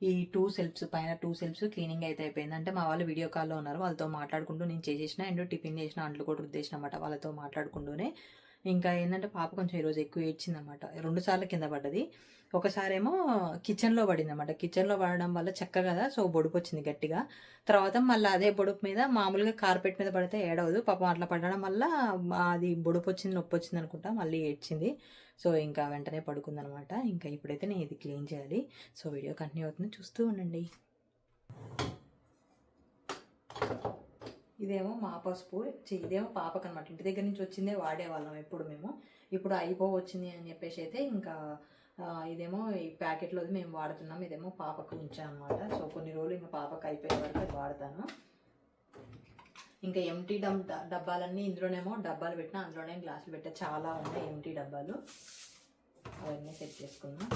ఈ 2 సెల్ఫ్స్ పైన 2 సెల్ఫ్స్ క్లీనింగ్ అయితే అయిపోయింది. అంటే మా వాళ్ళు వీడియో కాల్లో ఉన్నారు, వాళ్ళతో మాట్లాడుకుంటూ నేను చేసేసిన. అండ్ టిఫిన్ చేసిన, అంట్లు కూడా రుద్దేసిన అనమాట వాళ్ళతో మాట్లాడుకుంటూనే. ఇంకా ఏంటంటే పాప కొంచెం ఈరోజు ఎక్కువ ఏడ్చిందనమాట. 2 సార్లు కింద పడ్డది. ఒకసారేమో కిచెన్లో పడింది అనమాట. కిచెన్లో పడడం వల్ల చెక్క కదా, సో బొడుపు వచ్చింది గట్టిగా. తర్వాత మళ్ళీ అదే బొడుపు మీద మామూలుగా కార్పెట్ మీద పడితే ఏడవదు. పాపం అట్లా పడడం వల్ల అది బొడుపు వచ్చింది, నొప్పి వచ్చింది అనుకుంటా, మళ్ళీ ఏడ్చింది. సో ఇంకా వెంటనే పడుకుందనమాట. ఇంకా ఇప్పుడైతే నేను ఇది క్లీన్ చేయాలి. సో వీడియో కంటిన్యూ అవుతుంది, చూస్తూ ఉండండి. ఇదేమో మా పసుపు, ఇదేమో పాపకు అనమాట. ఇంటి దగ్గర నుంచి వచ్చిందే వాడేవాళ్ళం ఎప్పుడు మేము. ఇప్పుడు అయిపోవచ్చింది అని చెప్పేసి అయితే ఇంకా ఇదేమో ఈ ప్యాకెట్లోది మేము వాడుతున్నాం. ఇదేమో పాపకు ఉంచాను అనమాట. సో కొన్ని రోజులు ఇంకా పాపకు అయిపోయే వరకు అది వాడతాను. ఇంకా ఎంటీ డబ్బాలన్నీ ఇందులోనేమో డబ్బాలు పెట్టినా, అందులోనే గ్లాసులు పెట్టా. చాలా ఉన్నాయి ఎంటీ డబ్బాలు, అవన్నీ సెట్ చేసుకున్నాం.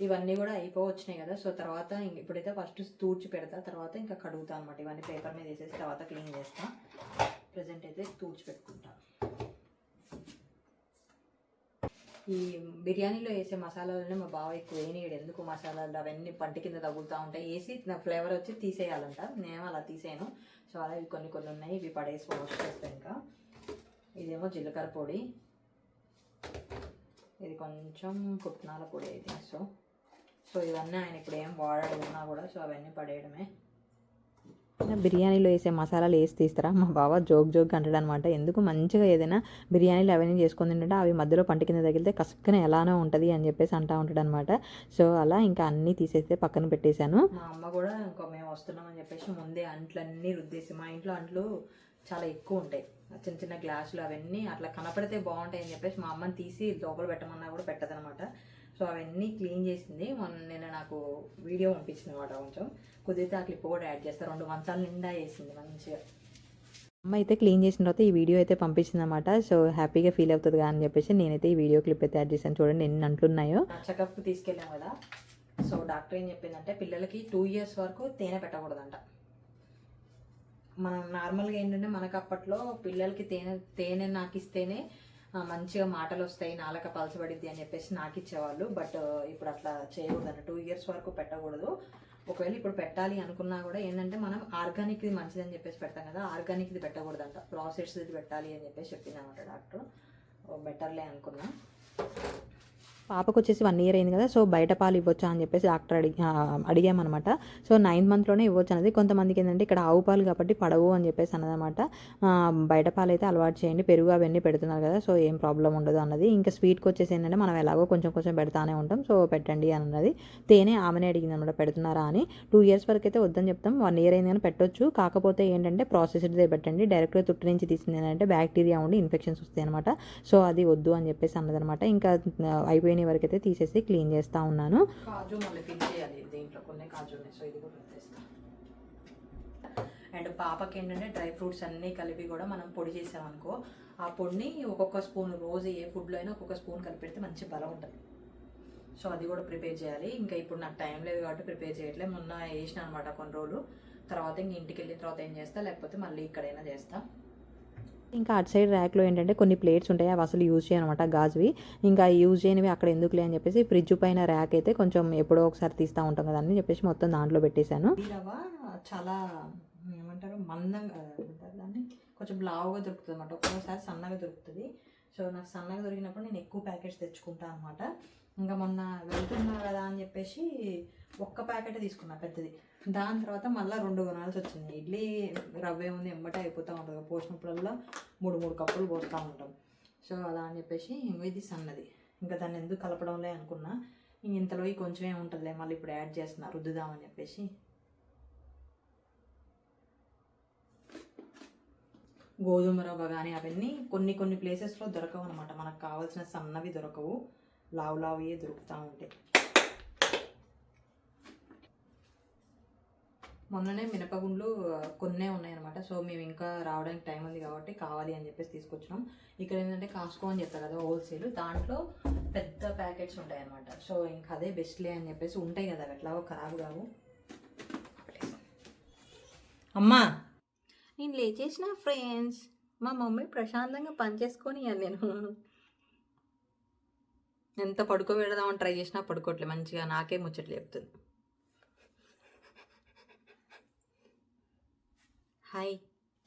ఇవన్నీ కూడా అయిపోవచ్చినాయి కదా. సో తర్వాత ఇప్పుడైతే ఫస్ట్ తూడ్చి పెడతా, తర్వాత ఇంకా కడుగుతా అనమాట. ఇవన్నీ పేపర్ మీద వేసేసి తర్వాత క్లీన్ చేస్తా. ప్రజెంట్ అయితే తూడ్చి పెట్టుకుంటా. ఈ బిర్యానీలో వేసే మసాలాలనే మా బావ ఎక్కువ వేయనీయడు. ఎందుకు మసాలాలు అవన్నీ పంటి కింద తగులుతూ ఉంటాయి. వేసి నా ఫ్లేవర్ వచ్చి తీసేయాలంట. నేను అలా తీసేయను. సో అలా ఇవి కొన్ని ఉన్నాయి, ఇవి పడేసి వాష్ చేస్తాను. ఇంకా ఇదేమో జీలకర్ర పొడి, ఇది కొంచెం పుట్నాల పొడి అయితే. సో ఇవన్నీ ఆయన ఇప్పుడు ఏం వాడడున్నా కూడా, సో అవన్నీ పడేయడమే. బిర్యానీలో వేసే మసాలాలు వేసి తీస్తారా మా బావ జోక్ అంటాడు అనమాట. ఎందుకు మంచిగా ఏదైనా బిర్యానీలు అవన్నీ చేసుకొని తింటుంటే అవి మధ్యలో పంట కింద తగిలితే కసుక్కున ఎలానో ఉంటుంది అని చెప్పేసి అంటూ ఉంటాడు అనమాట. సో అలా ఇంకా అన్నీ తీసేస్తే పక్కన పెట్టేశాను. మా అమ్మ కూడా ఇంకా మేము వస్తున్నామని చెప్పేసి ముందే అంట్లన్నీ రుద్దేసి, మా ఇంట్లో అంట్లు చాలా ఎక్కువ ఉంటాయి, చిన్న చిన్న గ్లాసులు అవన్నీ అట్లా కనపడితే బాగుంటాయి అని చెప్పేసి మా అమ్మని తీసి లోపల పెట్టమన్నా కూడా పెట్టదనమాట. సో అవన్నీ క్లీన్ చేసింది. నేను నాకు వీడియో పంపించింది అనమాట. కొంచెం కుదిరితే ఆ క్లిప్ కూడా యాడ్ చేస్తారు. 2 మంచాల నిండా వేసింది మంచిగా. అమ్మ అయితే క్లీన్ చేసిన తర్వాత ఈ వీడియో అయితే పంపించింది అనమాట. సో హ్యాపీగా ఫీల్ అవుతుంది అని చెప్పేసి నేనైతే ఈ వీడియో క్లిప్ అయితే యాడ్ చేశాను. చూడండి ఎన్ని అంటున్నాయో. చెకప్కి తీసుకెళ్ళాం కదా. సో డాక్టర్ ఏం చెప్పిందంటే పిల్లలకి 2 years వరకు తేనె పెట్టకూడదంట. మనం నార్మల్గా ఏంటంటే మనకు అప్పట్లో పిల్లలకి తేనె నాకు ఇస్తేనే మంచిగా మాటలు వస్తాయి, నాలుక పలచబడిద్ది అని చెప్పేసి నాకు ఇచ్చేవాళ్ళు. బట్ ఇప్పుడు అట్లా చేయకూడదు, 2 years వరకు పెట్టకూడదు. ఒకవేళ ఇప్పుడు పెట్టాలి అనుకున్నా కూడా ఏంటంటే మనం ఆర్గానిక్ది మంచిదని చెప్పేసి పెడతాం కదా, ఆర్గానిక్ది పెట్టకూడదంట, ప్రాసెస్ది పెట్టాలి అని చెప్పేసి చెప్పింది అనమాట డాక్టర్. బెటర్లే అనుకున్నా. పాపకు వచ్చేసి 1 year అయింది కదా, సో బయట పాలు ఇవ్వచ్చా అని చెప్పేసి డాక్టర్ అడిగామన్నమాట. సో 9th monthలోనే ఇవ్వచ్చు అనేది. కొంతమందికి ఏంటంటే ఇక్కడ ఆవు పాలు కాబట్టి పడవు అని చెప్పేసి అన్నదన్నమాట. బయట పాలు అయితే అలవాటు చేయండి, పెరుగు అవన్నీ పెడుతున్నారు కదా, సో ఏం ప్రాబ్లం ఉండదు అన్నది. ఇంకా స్వీట్కి వచ్చేసి ఏంటంటే మనం ఎలాగో కొంచెం కొంచెం పెడతానే ఉంటాం, సో పెట్టండి అన్నది. తేనె ఆమెనే అడిగింది అనమాట పెడుతున్నారా అని. 2 years వరకు అయితే వద్దని చెప్తాం, 1 year అయింది కానీ పెట్టొచ్చు. కాకపోతే ఏంటంటే ప్రాసెస్డ్దే పెట్టండి, డైరెక్ట్గా తుట్టు నుంచి తీసింది ఏంటంటే బ్యాక్టీరియా ఉండి ఇన్ఫెక్షన్స్ వస్తాయి అనమాట. సో అది వద్దు అని చెప్పేసి అన్నదనమాట. ఇంకా అయిపోయిన వరకు అయితే తీసేసి క్లీన్ చేస్తూ ఉన్నాను. కాజు మళ్ళీ ఫిల్ చేయాలి, దీంట్లో కొన్ని కాజు ఉన్నాయి, సో ఇది కూడా చేస్తాను. అండ్ పాపకి ఏంటంటే డ్రై ఫ్రూట్స్ అన్నీ కలిపి కూడా మనం పొడి చేసామనుకో, ఆ పొడిని ఒక్కొక్క స్పూన్ రోజు ఏ ఫుడ్లో అయినా ఒక్కొక్క స్పూన్ కలిపి పెడితే మంచి బలం ఉంటుంది. సో అది కూడా ప్రిపేర్ చేయాలి. ఇంకా ఇప్పుడు నాకు టైం లేదు కాబట్టి ప్రిపేర్ చేయట్లేదు. మొన్న వేసిన అనమాట కొన్ని రోజులు, తర్వాత ఇంక ఇంటికి వెళ్ళిన తర్వాత ఏం చేస్తా, లేకపోతే మళ్ళీ ఇక్కడైనా చేస్తా. ఇంకా అటు సైడ్ ర్యాక్లో ఏంటంటే కొన్ని ప్లేట్స్ ఉంటాయి, అవి అసలు యూజ్ చేయనమాట, గాజువి. ఇంకా యూజ్ చేయనివి అక్కడ ఎందుకులే అని చెప్పేసి ఫ్రిడ్జ్ పైన ర్యాక్ అయితే కొంచెం ఎప్పుడో ఒకసారి తీస్తూ ఉంటాం కదా అని చెప్పేసి మొత్తం దాంట్లో పెట్టేశాను. ఈ రవ్వ చాలా ఏమంటారు మందంగా దాన్ని కొంచెం లావుగా దొరుకుతుంది అనమాట, ఒక్కొక్కసారి సన్నగా దొరుకుతుంది. సో నాకు సన్నగా దొరికినప్పుడు నేను ఎక్కువ ప్యాకెట్స్ తెచ్చుకుంటాను అనమాట. ఇంకా మొన్న వెళ్తున్నా కదా అని చెప్పేసి ఒక్క ప్యాకెట్ తీసుకున్నా పెద్దది. దాని తర్వాత మళ్ళీ 2 కొనాల్సి వచ్చింది. ఇడ్లీ రవ్వే ఉంది, ఎంబటే అయిపోతూ ఉంటుంది, పోసినప్పుడల్లా 3 కప్పులు పోస్తూ ఉంటాం. సో అలా అని చెప్పేసి ఇది సన్నది, ఇంకా దాన్ని ఎందుకు కలపడంలే అనుకున్నా. ఇంతలో కొంచెమే ఉంటుందిలే, మళ్ళీ ఇప్పుడు యాడ్ చేస్తున్నా రుద్దుదామని చెప్పేసి. గోధుమ రవ్వ కానీ అవన్నీ కొన్ని ప్లేసెస్లో దొరకవు అనమాట, మనకు కావాల్సిన సన్నవి దొరకవు, లావులావే దొరుకుతూ ఉంటాయి. మొన్ననే మినపగుండ్లు కొన్నే ఉన్నాయన్నమాట. సో మేము ఇంకా రావడానికి టైం ఉంది కాబట్టి కావాలి అని చెప్పేసి తీసుకొచ్చినాం. ఇక్కడ ఏంటంటే కాస్కో అని చెప్తారు కదా హోల్సేల్, దాంట్లో పెద్ద ప్యాకెట్స్ ఉంటాయి అన్నమాట. సో ఇంకా అదే బెస్ట్లే అని చెప్పేసి ఉంటాయి కదా, ఎట్లాగో ఖరాబు కావు. అమ్మా నేను లేచేసిన ఫ్రెండ్స్, మా మమ్మీ ప్రశాంతంగా పని చేసుకొని నేను ఎంత పడుకోబెడదామని ట్రై చేసినా పడుకోవట్లే, మంచిగా నాకే ముచ్చట్లు చెప్తుంది. హాయ్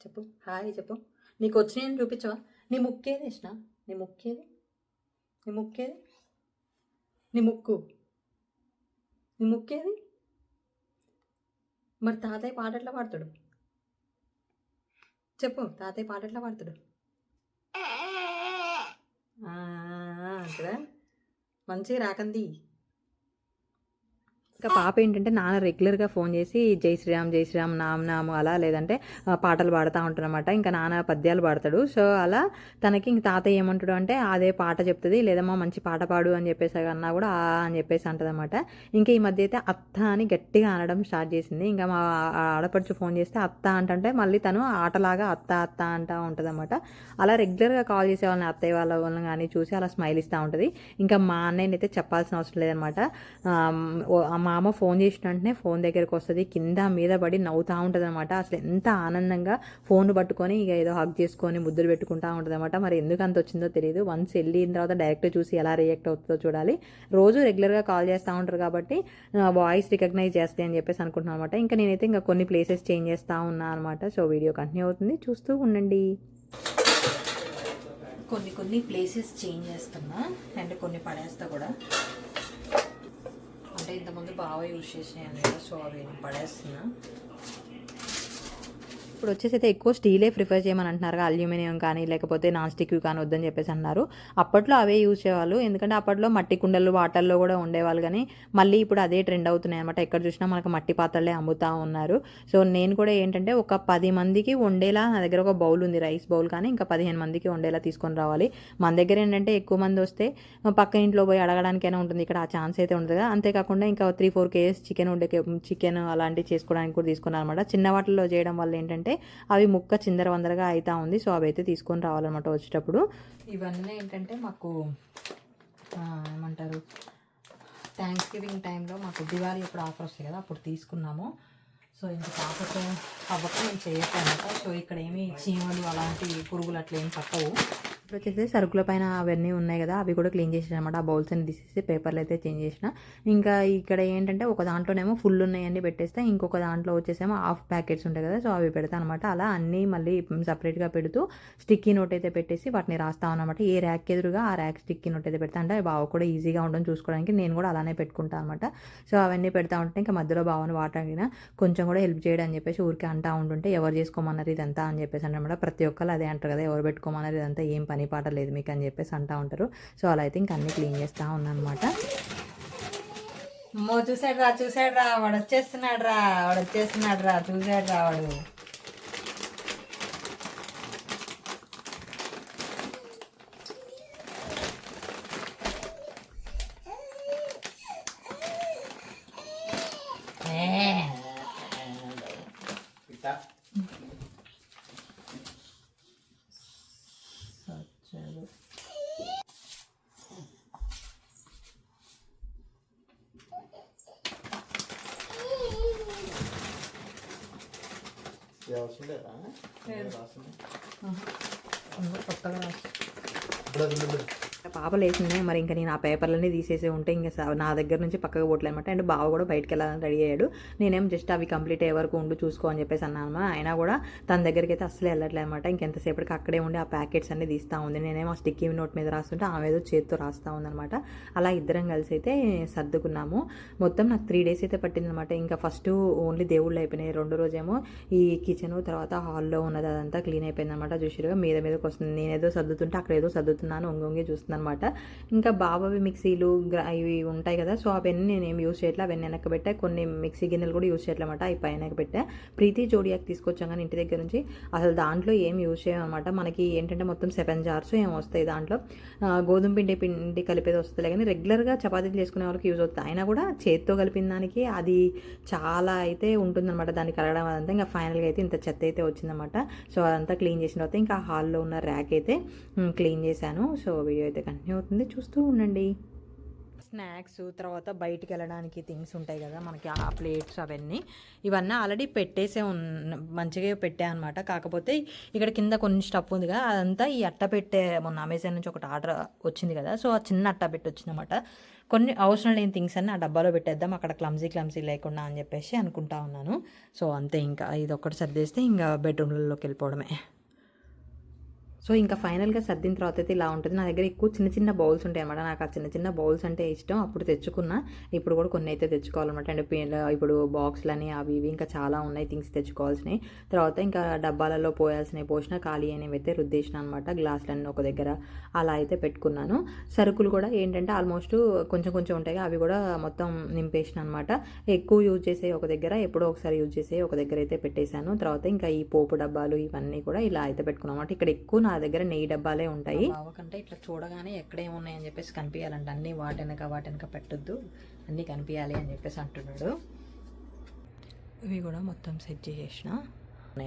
చెప్పు, హాయ్ చెప్పు. నీకు వచ్చినాయని చూపించవా? నీ ముక్కేది ఇష్ట, నీ ముక్కేది, నీ ముక్కేది, నీ ముక్కు, నీ ముక్కేది. మరి తాతయ్య పాట ఎట్లా పాడతాడు చెప్పు, తాతయ్య పాట ఎట్లా పాడతాడు? అక్కడ మంచిగా రాకంది. ఇంకా పాప ఏంటంటే నాన్న రెగ్యులర్గా ఫోన్ చేసి జై శ్రీరామ్ జై శ్రీరామ్ నామ్ అలా, లేదంటే పాటలు పాడుతూ ఉంటారనమాట. ఇంకా నాన్న పద్యాలు పాడతాడు. సో అలా తనకి ఇంక తాతయ్య ఏమంటాడు అంటే అదే పాట చెప్తుంది, లేదమ్మా మంచి పాట పాడు అని చెప్పేసి అన్నా కూడా అని చెప్పేసి అంటదన్నమాట. ఇంకా ఈ మధ్య అయితే అత్త అని గట్టిగా అనడం స్టార్ట్ చేసింది. ఇంకా మా ఆడపడుచు ఫోన్ చేస్తే అత్త అంటే మళ్ళీ తను ఆటలాగా అత్త అత్త అంటూ ఉంటుంది అనమాట. అలా రెగ్యులర్గా కాల్ చేసే వాళ్ళని అత్తయ్య వాళ్ళని కానీ చూసి అలా స్మైల్ ఇస్తూ ఉంటుంది. ఇంకా మా అన్నయ్యని అయితే చెప్పాల్సిన అవసరం లేదనమాట. మా అమ్మ ఫోన్ చేసిన వెంటనే ఫోన్ దగ్గరికి వస్తుంది, కింద మీద పడి నవ్వుతూ ఉంటుంది అనమాట. అసలు ఎంత ఆనందంగా ఫోన్ పట్టుకొని ఇక ఏదో హగ్ చేసుకొని ముద్దులు పెట్టుకుంటూ ఉంటుంది అనమాట. మరి ఎందుకు అంత వచ్చిందో తెలియదు. వన్స్ వెళ్ళిన తర్వాత డైరెక్ట్ చూసి ఎలా రియాక్ట్ అవుతుందో చూడాలి. రోజు రెగ్యులర్గా కాల్ చేస్తూ ఉంటారు కాబట్టి వాయిస్ రికగ్నైజ్ చేస్తాయి అని చెప్పేసి అనుకుంటున్నాను అనమాట. ఇంకా నేనైతే ఇంకా కొన్ని ప్లేసెస్ చేంజ్ చేస్తూ ఉన్నాను అనమాట. సో వీడియో కంటిన్యూ అవుతుంది, చూస్తూ ఉండండి. కొన్ని ప్లేసెస్ చేంజ్ చేస్తున్నా అండ్ కొన్ని పడేస్తా కూడా. అంటే ఇంతకుముందు బాగా యూజ్ చేసినాయి అన్నమాట, సో అవి పడేస్తున్నా. ఇప్పుడు వచ్చేసి అయితే ఎక్కువ స్టీలే ప్రిఫర్ చేయమని అంటున్నారు, అల్యూమినియం కానీ లేకపోతే నాన్ స్టిక్ కానీ వద్దని చెప్పేసి అన్నారు. అప్పట్లో అవే యూజ్ చేసేవాళ్ళు, ఎందుకంటే అప్పట్లో మట్టి కుండలు వాటర్లో కూడా ఉండేవాళ్ళు. కానీ మళ్ళీ ఇప్పుడు అదే ట్రెండ్ అవుతున్నాయి అనమాట. ఎక్కడ చూసినా మనకు మట్టి పాత్రలే అమ్ముతూ ఉన్నారు. సో నేను కూడా ఏంటంటే ఒక 10 మందికి వండేలా నా దగ్గర ఒక బౌల్ ఉంది, రైస్ బౌల్, కానీ ఇంకా 15 మందికి వండేలా తీసుకొని రావాలి. మన దగ్గర ఏంటంటే ఎక్కువ మంది వస్తే పక్క ఇంట్లో పోయి అడగడానికైనా ఉంటుంది, ఇక్కడ ఆ ఛాన్స్ అయితే ఉంటుంది కదా. అంతేకాకుండా ఇంకా 3-4 kgs చికెన్ అలాంటివి చేసుకోవడానికి కూడా తీసుకున్నాను అనమాట. చిన్న వాటిల్లో చేయడం వల్ల ఏంటంటే అవి ముక్క చిందరవందరగా అవుతా ఉంది. సో అవి అయితే తీసుకొని రావాలన్నమాట వచ్చేటప్పుడు. ఇవన్నీ ఏంటంటే మాకు ఏమంటారు, థ్యాంక్స్ గివింగ్ టైంలో మాకు దివాళీ ఎప్పుడు ఆఫర్ వస్తాయి కదా, అప్పుడు తీసుకున్నాము. సో ఇంక పాపతో అవ్వక నేను చేయట్లేదు. సో ఇక్కడ ఏమి చీమలు అలాంటి పురుగులు అట్లా ఏమి పట్టవు. వచ్చేసి సరుకుల పైన అవన్నీ ఉన్నాయి కదా, అవి కూడా క్లీన్ చేసాను అనమాట. ఆ బౌల్స్ అన్ని తీసేసి పేపర్లు అయితే చేంజ్ చేసిన. ఇంకా ఇక్కడ ఏంటంటే ఒక దాంట్లోనేమో ఫుల్ ఉన్నాయని పెట్టేస్తే, ఇంకొక దాంట్లో వచ్చేసేమో హాఫ్ ప్యాకెట్స్ ఉంటాయి కదా, సో అవి పెడతాను అనమాట. అలా అన్నీ మళ్ళీ సపరేట్గా పెడుతూ స్టిక్కీ నోట్ అయితే పెట్టేసి వాటిని రాస్తాను అనమాట. ఏ ర్యాక్ ఎదురుగా ఆ ర్యాక్ స్టిక్కీ నోట్ అయితే పెడతా, అంటే బావ కూడా ఈజీగా ఉండడం చూసుకోవడానికి నేను కూడా అలానే పెట్టుకుంటాను అనమాట. సో అవన్నీ పెడతా ఉంటే ఇంకా మధ్యలో బావని వాటర్ అడిగినా కొంచెం కూడా హెల్ప్ చేయడం అని చెప్పేసి ఊరికే అంటా ఉంటుంటే, ఎవరు చేసుకోమన్నారు ఇదంతా అని చెప్పేసి అనమాట. ప్రతి ఒక్కరు అదే అంటారు కదా, ఎవరు పెట్టుకోమన్నారు ఇదంతా, ఏం పని పాట లేదు మీకు అని చెప్పేసి అంటూ ఉంటారు. సో అలా అయితే ఇంక అన్నీ క్లీన్ చేస్తూ ఉన్నాను అనమాట. చూసాడు రా వాడు వచ్చేస్తున్నాడు రా చూసాడు రా వాడు. కొత్తగా పాప లేచిందే మరి, ఇంకా నేను ఆ పేపర్లన్నీ తీసేసి ఉంటే ఇంకా నా దగ్గర నుంచి పక్కకు పోవట్లేదన్నమాట. అండ్ బావ కూడా బయటకు వెళ్ళాలని రెడీ అయ్యాడు. నేనేం జస్ట్ అవి కంప్లీట్ అయ్యే వరకు ఉండు చూసుకో అని చెప్పేసి అన్నాను. అయినా కూడా తన దగ్గరికి అయితే అస్సలు వెళ్ళట్లేదు అనమాట. ఇంకెంతసేపటికి అక్కడే ఉండి ఆ ప్యాకెట్స్ అన్ని తీస్తూ ఉంది. నేనేమో ఆ స్టిక్కీ నోట్ మీద రాస్తుంటే ఆమె ఏదో చేతితో రాస్తూ ఉందనమాట. అలా ఇద్దరం కలిసి అయితే సర్దుకున్నాము. మొత్తం నాకు 3 days అయితే పట్టిందనమాట. ఇంకా ఫస్ట్ ఓన్లీ దేవుళ్ళు అయిపోయినాయి, రెండో రోజేమో ఈ కిచెన్, తర్వాత హాల్లో ఉన్నది అదంతా క్లీన్ అయిపోయిందనమాట. చూసిరుగా మీదకి వస్తుంది. నేనేదో సర్దుతుంటే అక్కడ ఏదో సర్దుతున్నాను, ఒంగి చూస్తున్నాను అనమాట. ఇంకా బాబావి మిక్సీలు ఇవి ఉంటాయి కదా, సో అవన్నీ నేను ఏం యూజ్ చేయట్లే, అవన్నీ వెనక్కి పెట్టా. కొన్ని మిక్సీ గిన్నెలు కూడా యూజ్ చేయట్లన్నమాట, అవి పైన పెట్టా. ప్రీతి జోడియాకి తీసుకొచ్చాం కానీ ఇంటి దగ్గర నుంచి అసలు దాంట్లో ఏం యూజ్ చేయమన్నమాట. మనకి ఏంటంటే మొత్తం 7 jars ఏం వస్తాయి. దాంట్లో గోధుమ పిండి కలిపేది వస్తుంది, కానీ రెగ్యులర్గా చపాతీలు చేసుకునే వాళ్ళకి యూజ్ అవుతుంది. అయినా కూడా చేతితో కలిపిన దానికి అది చాలా అయితే ఉంటుందన్నమాట, దాన్ని కలగడం అదంతా. ఇంకా ఫైనల్గా అయితే ఇంత చెత్త అయితే వచ్చిందన్నమాట. సో అదంతా క్లీన్ చేసిన తర్వాత ఇంకా హాల్లో ఉన్న ర్యాక్ అయితే క్లీన్ చేశాను. సో వీడియో అయితే కంటిన్యూ అవుతుంది, చూస్తూ ఉండండి. స్నాక్స్, తర్వాత బయటికి వెళ్ళడానికి థింగ్స్ ఉంటాయి కదా మనకి, ఆ ప్లేట్స్ అవన్నీ ఇవన్నీ ఆల్రెడీ పెట్టేసే మంచిగా పెట్టా అనమాట. కాకపోతే ఇక్కడ కింద కొన్ని స్టఫ్ ఉంది కదా, అదంతా ఈ అట్ట పెట్టే మొన్న అమెజాన్ నుంచి ఒకటి ఆర్డర్ వచ్చింది కదా, సో ఆ చిన్న అట్ట పెట్టి వచ్చిందన్నమాట. కొన్ని అవసరం లేని థింగ్స్ అన్ని ఆ డబ్బాలో పెట్టేద్దాం, అక్కడ క్లమ్జీ లేకుండా అని చెప్పేసి అనుకుంటా ఉన్నాను. సో అంతే, ఇంకా ఇది ఒక్కటి సర్దేస్తే ఇంకా బెడ్రూమ్లలోకి వెళ్ళిపోవడమే. సో ఇంకా ఫైనల్గా సర్దిన తర్వాత అయితే ఇలా ఉంటుంది. నా దగ్గర ఎక్కువ చిన్న చిన్న బౌల్స్ ఉంటాయి అన్నమాట. నాకు ఆ చిన్న చిన్న బౌల్స్ అంటే ఇష్టం. అప్పుడు తెచ్చుకున్నా, ఇప్పుడు కూడా కొన్ని అయితే తెచ్చుకోవాలన్నమాట. అండ్ ఇప్పుడు బాక్స్లని అవి ఇవి ఇంకా చాలా ఉన్నాయి థింగ్స్ తెచ్చుకోవాల్సినవి. తర్వాత ఇంకా డబ్బాలలో పోయాల్సినవి పోసిన, ఖాళీ అనేవి అయితే రుద్దేసిన అనమాట. గ్లాసులన్నీ ఒక దగ్గర అలా అయితే పెట్టుకున్నాను. సరుకులు కూడా ఏంటంటే ఆల్మోస్ట్ కొంచెం కొంచెం ఉంటాయి, అవి కూడా మొత్తం నింపేసిన అనమాట. ఎక్కువ యూజ్ చేసే ఒక దగ్గర, ఎప్పుడో ఒకసారి యూజ్ చేసే ఒక దగ్గర అయితే పెట్టేశాను. తర్వాత ఇంకా ఈ పోపు డబ్బాలు ఇవన్నీ కూడా ఇలా అయితే పెట్టుకున్నాం అనమాట. ఇక్కడ ఎక్కువ నా దగ్గర నెయ్యి డబ్బాలే ఉంటాయి. బావకంటే ఇట్లా చూడగానే ఎక్కడేమున్నాయని చెప్పేసి కనిపించాలంట, అన్నీ వాటెనక పెట్టొద్దు, అన్నీ కనిపించాలి అని చెప్పేసి అంటున్నాడు. ఇవి కూడా మొత్తం సెట్ చేసేసిన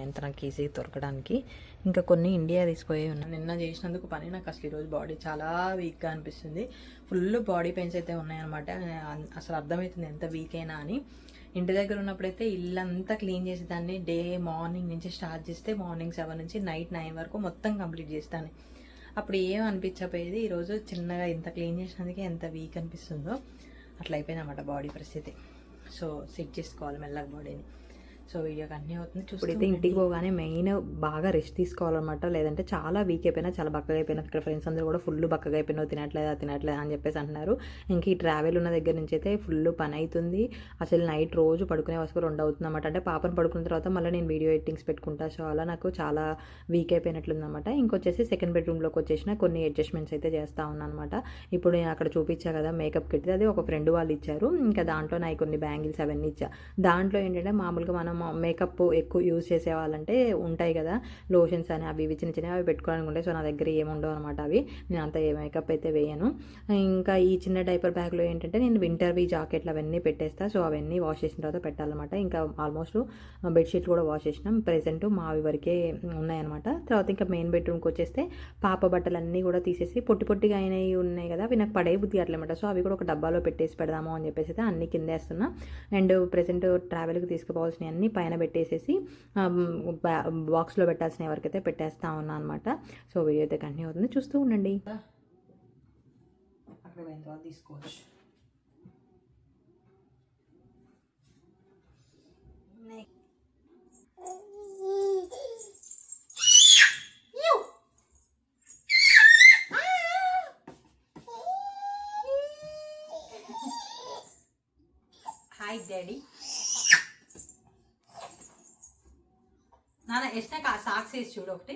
యంత్రానికి ఈజీ దొరకడానికి. ఇంకా కొన్ని ఇండియా తీసుకుపోయి ఉన్నాయి. నిన్న చేసినందుకు పని నాకు అసలు ఈరోజు బాడీ చాలా వీక్గా అనిపిస్తుంది. ఫుల్ బాడీ పెయిన్స్ అయితే ఉన్నాయన్నమాట. అసలు అర్థమవుతుంది ఎంత వీక్ అయినా అని. ఇంటి దగ్గర ఉన్నప్పుడైతే ఇల్లంతా క్లీన్ చేసేదాన్ని. మార్నింగ్ నుంచి స్టార్ట్ చేస్తే మార్నింగ్ 7 నుంచి నైట్ 9 వరకు మొత్తం కంప్లీట్ చేస్తాను. అప్పుడు ఏం అనిపించకపోయేది. ఈరోజు చిన్నగా ఇంత క్లీన్ చేసినందుకే ఎంత వీక్ అనిపిస్తుందో అట్లా అయిపోయిందన్నమాట బాడీ పరిస్థితి. సో సెట్ చేసుకోవాలి మెల్లగా బాడీని. సో వీడియో కంటిన్యూ అవుతుంది. ఇప్పుడైతే ఇంటికి పోగానే మెయిన్ బాగా రెస్ట్ తీసుకోవాలన్నమాట, లేదంటే చాలా వీక్ అయిపోయినా, చాలా బక్కగా అయిపోయినా. ఇక్కడ ఫ్రెండ్స్ అందరూ కూడా ఫుల్ బక్కగా అయిపోయినావు, తినట్లేదు అని చెప్పేసి అంటున్నారు. ఇంక ఈ ట్రావెల్ ఉన్న దగ్గర నుంచి అయితే ఫుల్ పని అవుతుంది. అసలు నైట్ రోజు పడుకునే వరకు 2 అవుతుంది అనమాట. అంటే పాపను పడుకున్న తర్వాత మళ్ళీ నేను వీడియో ఎడిటింగ్స్ పెట్టుకుంటా. సో అలా నాకు చాలా వీక్ అయిపోయినట్లుందనమాట. ఇంకొచ్చేసి సెకండ్ బెడ్రూమ్లోకి వచ్చేసిన కొన్ని అడ్జస్ట్మెంట్స్ అయితే చేస్తూ ఉన్నాను అనమాట. ఇప్పుడు నేను అక్కడ చూపించా కదా మేకప్ కిట్, అది ఒక ఫ్రెండ్ వాళ్ళు ఇచ్చారు. ఇంకా దాంట్లో నాకు కొన్ని బ్యాంగిల్స్ అవన్నీ ఇచ్చా. దాంట్లో ఏంటంటే మామూలుగా మనం మేకప్ ఎక్కువ యూజ్ చేసే వాళ్ళంటే ఉంటాయి కదా లోషన్స్ అని, అవి చిన్న చిన్నవి అవి పెట్టుకోవడానికి ఉంటాయి. సో నా దగ్గర ఏముండవు అనమాట అవి, నేను అంత మేకప్ అయితే వేయను. ఇంకా ఈ చిన్న డైపర్ బ్యాగ్లో ఏంటంటే నేను వింటర్వి జాకెట్లు అవన్నీ పెట్టేస్తా. సో అవన్నీ వాష్ చేసిన తర్వాత పెట్టాలన్నమాట. ఇంకా ఆల్మోస్ట్ బెడ్షీట్లు కూడా వాష్ చేసినాం. ప్రెజెంట్ మావి వరకే ఉన్నాయన్నమాట. తర్వాత ఇంకా మెయిన్ బెడ్రూమ్కి వచ్చేస్తే పాప బట్టలన్నీ కూడా తీసేసి పొట్టిగా అయినవి ఉన్నాయి కదా, అవి నాకు పడే బుద్ధి అట్లమాట. సో అవి కూడా ఒక డబ్బాలో పెట్టేసి పెడదాము అని చెప్పేసి అయితే అన్ని కిందేస్తున్నా. అండ్ ప్రెజెంట్ ట్రావెల్కి తీసుకుపోవాల్సినవి అన్నీ తీసుకొని పైన పెట్టేసేసి బాక్స్లో పెట్టాల్సిన ఎవరికైతే పెట్టేస్తా ఉన్నా అనమాట. సో వీడియో అయితే కంటిన్యూ అవుతుంది, చూస్తూ ఉండండి. అక్కడ పోయిన తర్వాత తీసుకోవచ్చు. Hi daddy. నాన్న ఎస్నా సాక్స్ వేసి చూడు ఒకటి.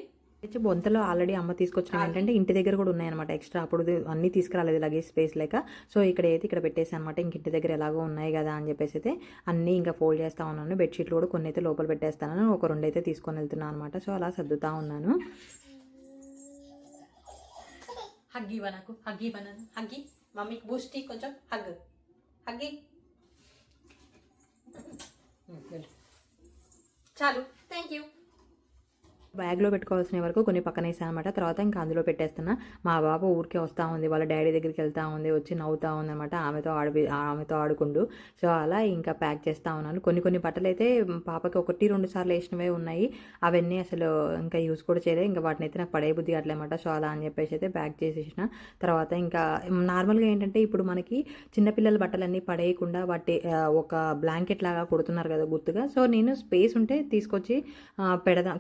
బొంతలో ఆల్రెడీ అమ్మ తీసుకొచ్చిన ఏంటంటే ఇంటి దగ్గర కూడా ఉన్నాయన్నమాట ఎక్స్ట్రా. అప్పుడు అన్నీ తీసుకురాలేదు లగేజ్ స్పేస్ లేక. సో ఇక్కడ పెట్టేసి అనమాట. ఇంక ఇంటి దగ్గర ఎలాగో ఉన్నాయి కదా అని చెప్పేసి అయితే అన్నీ ఇంకా ఫోల్డ్ చేస్తూ ఉన్నాను. బెడ్షీట్లు కూడా కొన్ని అయితే లోపల పెట్టేస్తాను, ఒక 2 అయితే తీసుకొని వెళ్తున్నాను అనమాట. సో అలా సర్దుతా ఉన్నాను. హగ్గి నాకు హగ్గి బనాను హగ్గి మమ్మీకి బూస్టీ కొంచెం హగ్ హగ్గి చాలు, థ్యాంక్ యూ. బ్యాగ్లో పెట్టుకోవాల్సిన వరకు కొన్ని పక్కన వేసాను అనమాట. తర్వాత ఇంకా అందులో పెట్టేస్తున్నా. మా బాబు ఊరికే వస్తూ ఉంది, వాళ్ళ డాడీ దగ్గరికి వెళ్తూ ఉంది, వచ్చి నవ్వుతూ ఉంది అనమాట ఆమెతో ఆడుకుంటూ. సో అలా ఇంకా ప్యాక్ చేస్తూ ఉన్నాను. కొన్ని బట్టలు అయితే పాపకి 1-2 సార్లు వేసినవే ఉన్నాయి. అవన్నీ అసలు ఇంకా యూజ్ కూడా చేయలేదు. ఇంకా వాటిని అయితే నాకు పడే బుద్ధి అట్లేమాట. సో అలా అని చెప్పేసి అయితే ప్యాక్ చేసేసిన. తర్వాత ఇంకా నార్మల్గా ఏంటంటే ఇప్పుడు మనకి చిన్నపిల్లల బట్టలన్నీ పడేయకుండా వాటి ఒక బ్లాంకెట్ లాగా కుడుతున్నారు కదా గుర్తుగా. సో నేను స్పేస్ ఉంటే తీసుకొచ్చి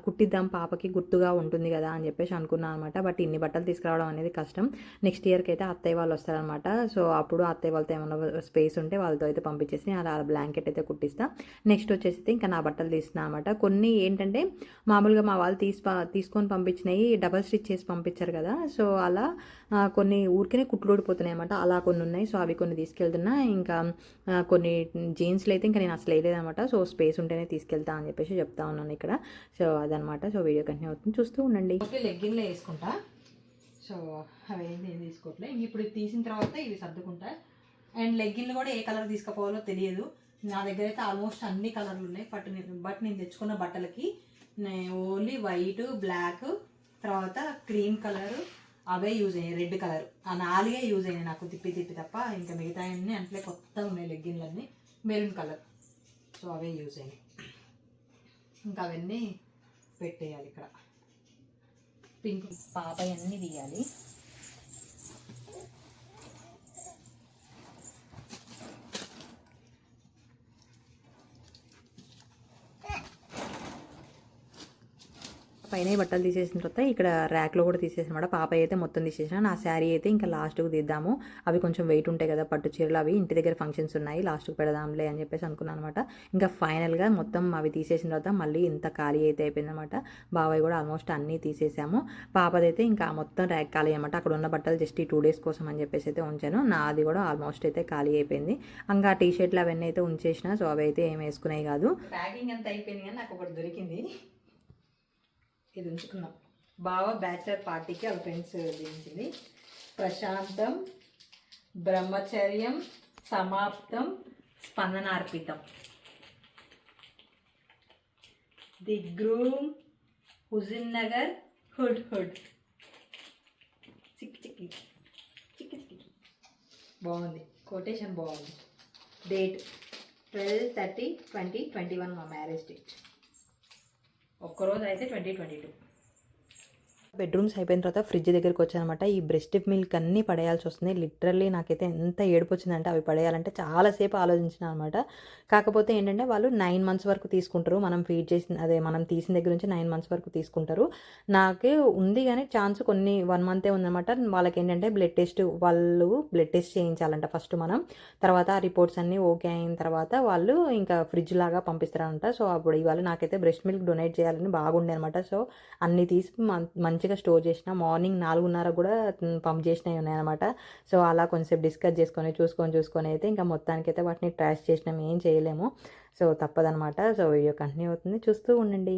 కుట్టిద్దాం పాపకి గుర్తుగా ఉంటుంది కదా అని చెప్పేసి అనుకున్నాను అనమాట. బట్ ఇన్ని బట్టలు తీసుకురావడం అనేది కష్టం. నెక్స్ట్ ఇయర్కి అయితే అత్తయ్య వాళ్ళు వస్తారనమాట. సో అప్పుడు అత్తయ్య వాళ్ళతో ఏమన్నా స్పేస్ ఉంటే వాళ్ళతో అయితే పంపించేసి అలా బ్లాంకెట్ అయితే కుట్టిస్తా. నెక్స్ట్ వచ్చేసి ఇంకా నా బట్టలు తీస్తున్నా అనమాట. కొన్ని ఏంటంటే మామూలుగా మా వాళ్ళు తీసుకొని పంపించినవి డబల్ స్టిచ్ చేసి పంపించారు కదా. సో అలా కొన్ని ఊరికనే కుట్టులోడిపోతున్నాయి అనమాట. అలా కొన్ని ఉన్నాయి. సో అవి కొన్ని తీసుకెళ్తున్నా. ఇంకా కొన్ని జీన్స్లు అయితే ఇంకా నేను అసలు వేయలేదనమాట. సో స్పేస్ ఉంటేనే తీసుకెళ్తా అని చెప్పేసి చెప్తా ఉన్నాను ఇక్కడ. సో అదనమాట. సో వీడియో కంటిన్యూ అవుతుంది, చూస్తూ ఉండండి. లెగ్గిన్లో వేసుకుంటా. సో అవి ఏం తీసుకోవట్లే. ఇప్పుడు తీసిన తర్వాత ఇవి సర్దుకుంటా. అండ్ లెగ్గిన్లు కూడా ఏ కలర్ తీసుకుపోవాలో తెలియదు. నా దగ్గర అయితే ఆల్మోస్ట్ అన్ని కలర్లు ఉన్నాయి. బట్ నేను తెచ్చుకున్న బట్టలకి ఓన్లీ వైట్, బ్లాక్, తర్వాత క్రీమ్ కలర్ అవే యూజ్ అయ్యాయి. రెడ్ కలర్ ఆ 4 యూజ్ అయినాయి నాకు తిప్పి తప్ప. ఇంకా మిగతా అన్నీ అంటే కొత్తగా ఉన్నాయి లెగ్గిన్లన్నీ. మెరూన్ కలర్, సో అవే యూజ్ అయినాయి. ఇంకా అవన్నీ పెట్టేయాలి. ఇక్కడ పింక్ పాప అన్నీ తీయాలి. పైన బట్టలు తీసేసిన తర్వాత ఇక్కడ ర్యాక్లో కూడా తీసేసినమాట. పాప అయితే మొత్తం తీసేసిన. నా శారీ అయితే ఇంకా లాస్ట్కు తీద్దాము, అవి కొంచెం వెయిట్ ఉంటాయి కదా పట్టు చీరలు, అవి ఇంటి దగ్గర ఫంక్షన్స్ ఉన్నాయి, లాస్ట్కు పెడదాంలే అని చెప్పేసి అనుకున్నాను అనమాట. ఇంకా ఫైనల్గా మొత్తం అవి తీసేసిన తర్వాత మళ్ళీ ఇంత ఖాళీ అయితే అయిపోయిందనమాట. బాబాయ్ కూడా ఆల్మోస్ట్ అన్నీ తీసేసాము. పాపదైతే ఇంకా మొత్తం ర్యాక్ ఖాళీ అనమాట. అక్కడ ఉన్న బట్టలు జస్ట్ ఈ 2 days కోసం అని చెప్పేసి అయితే ఉంచాను. నాది కూడా ఆల్మోస్ట్ అయితే ఖాళీ అయిపోయింది. ఇంకా టీ షర్ట్లు అవన్నీ అయితే ఉంచేసిన. సో అవి అయితే ఏం వేసుకునేవి కాదు. ప్యాకింగ్ అంతా అయిపోయింది కానీ నాకు ఒకటి దొరికింది, ఇది ఉంచుకున్నాం. బాగా బ్యాచిలర్ పార్టీకి వాళ్ళ ఫ్రెండ్స్ దించింది. ప్రశాంతం, బ్రహ్మచర్యం, సమాప్తం, స్పందనార్పితం. The groom, Huzurnagar, hood. చిక్కి బాగుంది, కొటేషన్ బాగుంది. డేట్ 12/30/2021 మా మ్యారేజ్ డేట్. ఒక్కరోజు అయితే 2022. బెడ్రూమ్స్ అయిపోయిన తర్వాత ఫ్రిడ్జ్ దగ్గరికి వచ్చానమాట. ఈ బ్రెస్ట్ మిల్క్ అన్నీ పడేయాల్సి వస్తుంది. లిటరల్లీ నాకైతే ఎంత ఏడుపు వచ్చిందంటే అవి పడేయాలంటే చాలాసేపు ఆలోచించిన అనమాట. కాకపోతే ఏంటంటే వాళ్ళు 9 months వరకు తీసుకుంటారు. మనం మనం తీసిన దగ్గర నుంచి 9 months వరకు తీసుకుంటారు. నాకే ఉంది కానీ ఛాన్స్ కొన్ని 1 month ఉందన్నమాట. వాళ్ళకి ఏంటంటే బ్లడ్ టెస్ట్ చేయించాలంట ఫస్ట్ మనం. తర్వాత ఆ రిపోర్ట్స్ అన్నీ ఓకే అయిన తర్వాత వాళ్ళు ఇంకా ఫ్రిడ్జ్ లాగా పంపిస్తారంట. సో అప్పుడు ఇవాళ నాకైతే బ్రెస్ట్ మిల్క్ డొనేట్ చేయాలని బాగుండే అనమాట. సో అన్నీ తీసి మంచిగా స్టోర్ చేసిన. మార్నింగ్ 4:30 కూడా పంప్ చేసినవి ఉన్నాయన్నమాట. సో అలా కొంచెం డిస్కస్ చూసుకొని అయితే ఇంకా మొత్తానికి అయితే వాటిని ట్రాష్ చేసినాం, ఏం చేయలేము. సో తప్పదనమాట. సో వీడియో కంటిన్యూ అవుతుంది, చూస్తూ ఉండండి.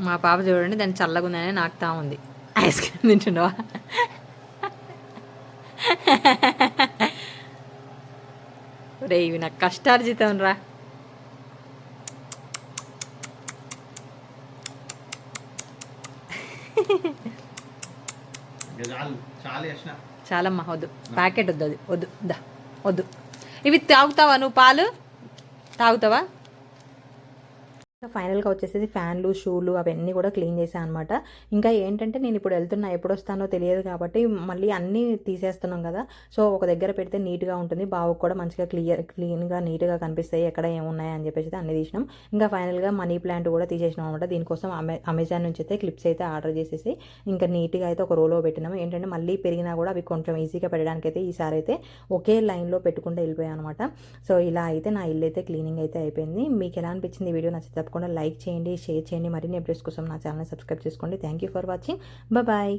మా పాప చూడండి దాన్ని చల్లగా ఉందని నాకుతా ఉంది. Ice cream తింటుండవా? రే ఇవి నాకు కష్టార్జితం రా. చాలమ్మా, వద్దు ప్యాకెట్ వద్దు, అది వద్దు. ఇవి తాగుతావా నువ్వు? పాలు తాగుతావా? ఫైనల్గా వచ్చేసి ఫ్యాన్లు, షూలు అవన్నీ కూడా క్లీన్ చేశాను అనమాట. ఇంకా ఏంటంటే నేను ఇప్పుడు వెళ్తున్నా, ఎప్పుడు వస్తానో తెలియదు కాబట్టి మళ్ళీ అన్నీ తీసేస్తున్నాం కదా, సో ఒక దగ్గర పెడితే నీట్గా ఉంటుంది, బావకు కూడా మంచిగా క్లీన్గా నీట్గా కనిపిస్తాయి ఎక్కడ ఏమున్నాయి అని చెప్పేసి అన్ని తీసినాం. ఇంకా ఫైనల్గా మనీ ప్లాంట్ కూడా తీసేసినాం అనమాట. దీనికోసం అమెజాన్ నుంచి అయితే క్లిప్స్ అయితే ఆర్డర్ చేసేసి ఇంకా నీట్గా అయితే ఒక రోలో పెట్టినాము. ఏంటంటే మళ్ళీ పెరిగినా కూడా అవి కొంచెం ఈజీగా పెట్టడానికి అయితే ఈసారి అయితే ఒకే లైన్లో పెట్టుకుంటూ వెళ్ళిపోయాను అనమాట. సో ఇలా అయితే నా ఇల్లు అయితే క్లీనింగ్ అయితే అయిపోయింది. మీకు ఎలా అనిపించింది వీడియో? నచ్చితే తప్పకుండా లైక్ చేయండి, షేర్ చేయండి, మరిన్ని అప్డేట్స్ కోసం నా ఛానల్ సబ్స్క్రైబ్ చేసుకోండి. Thank you for watching. Bye.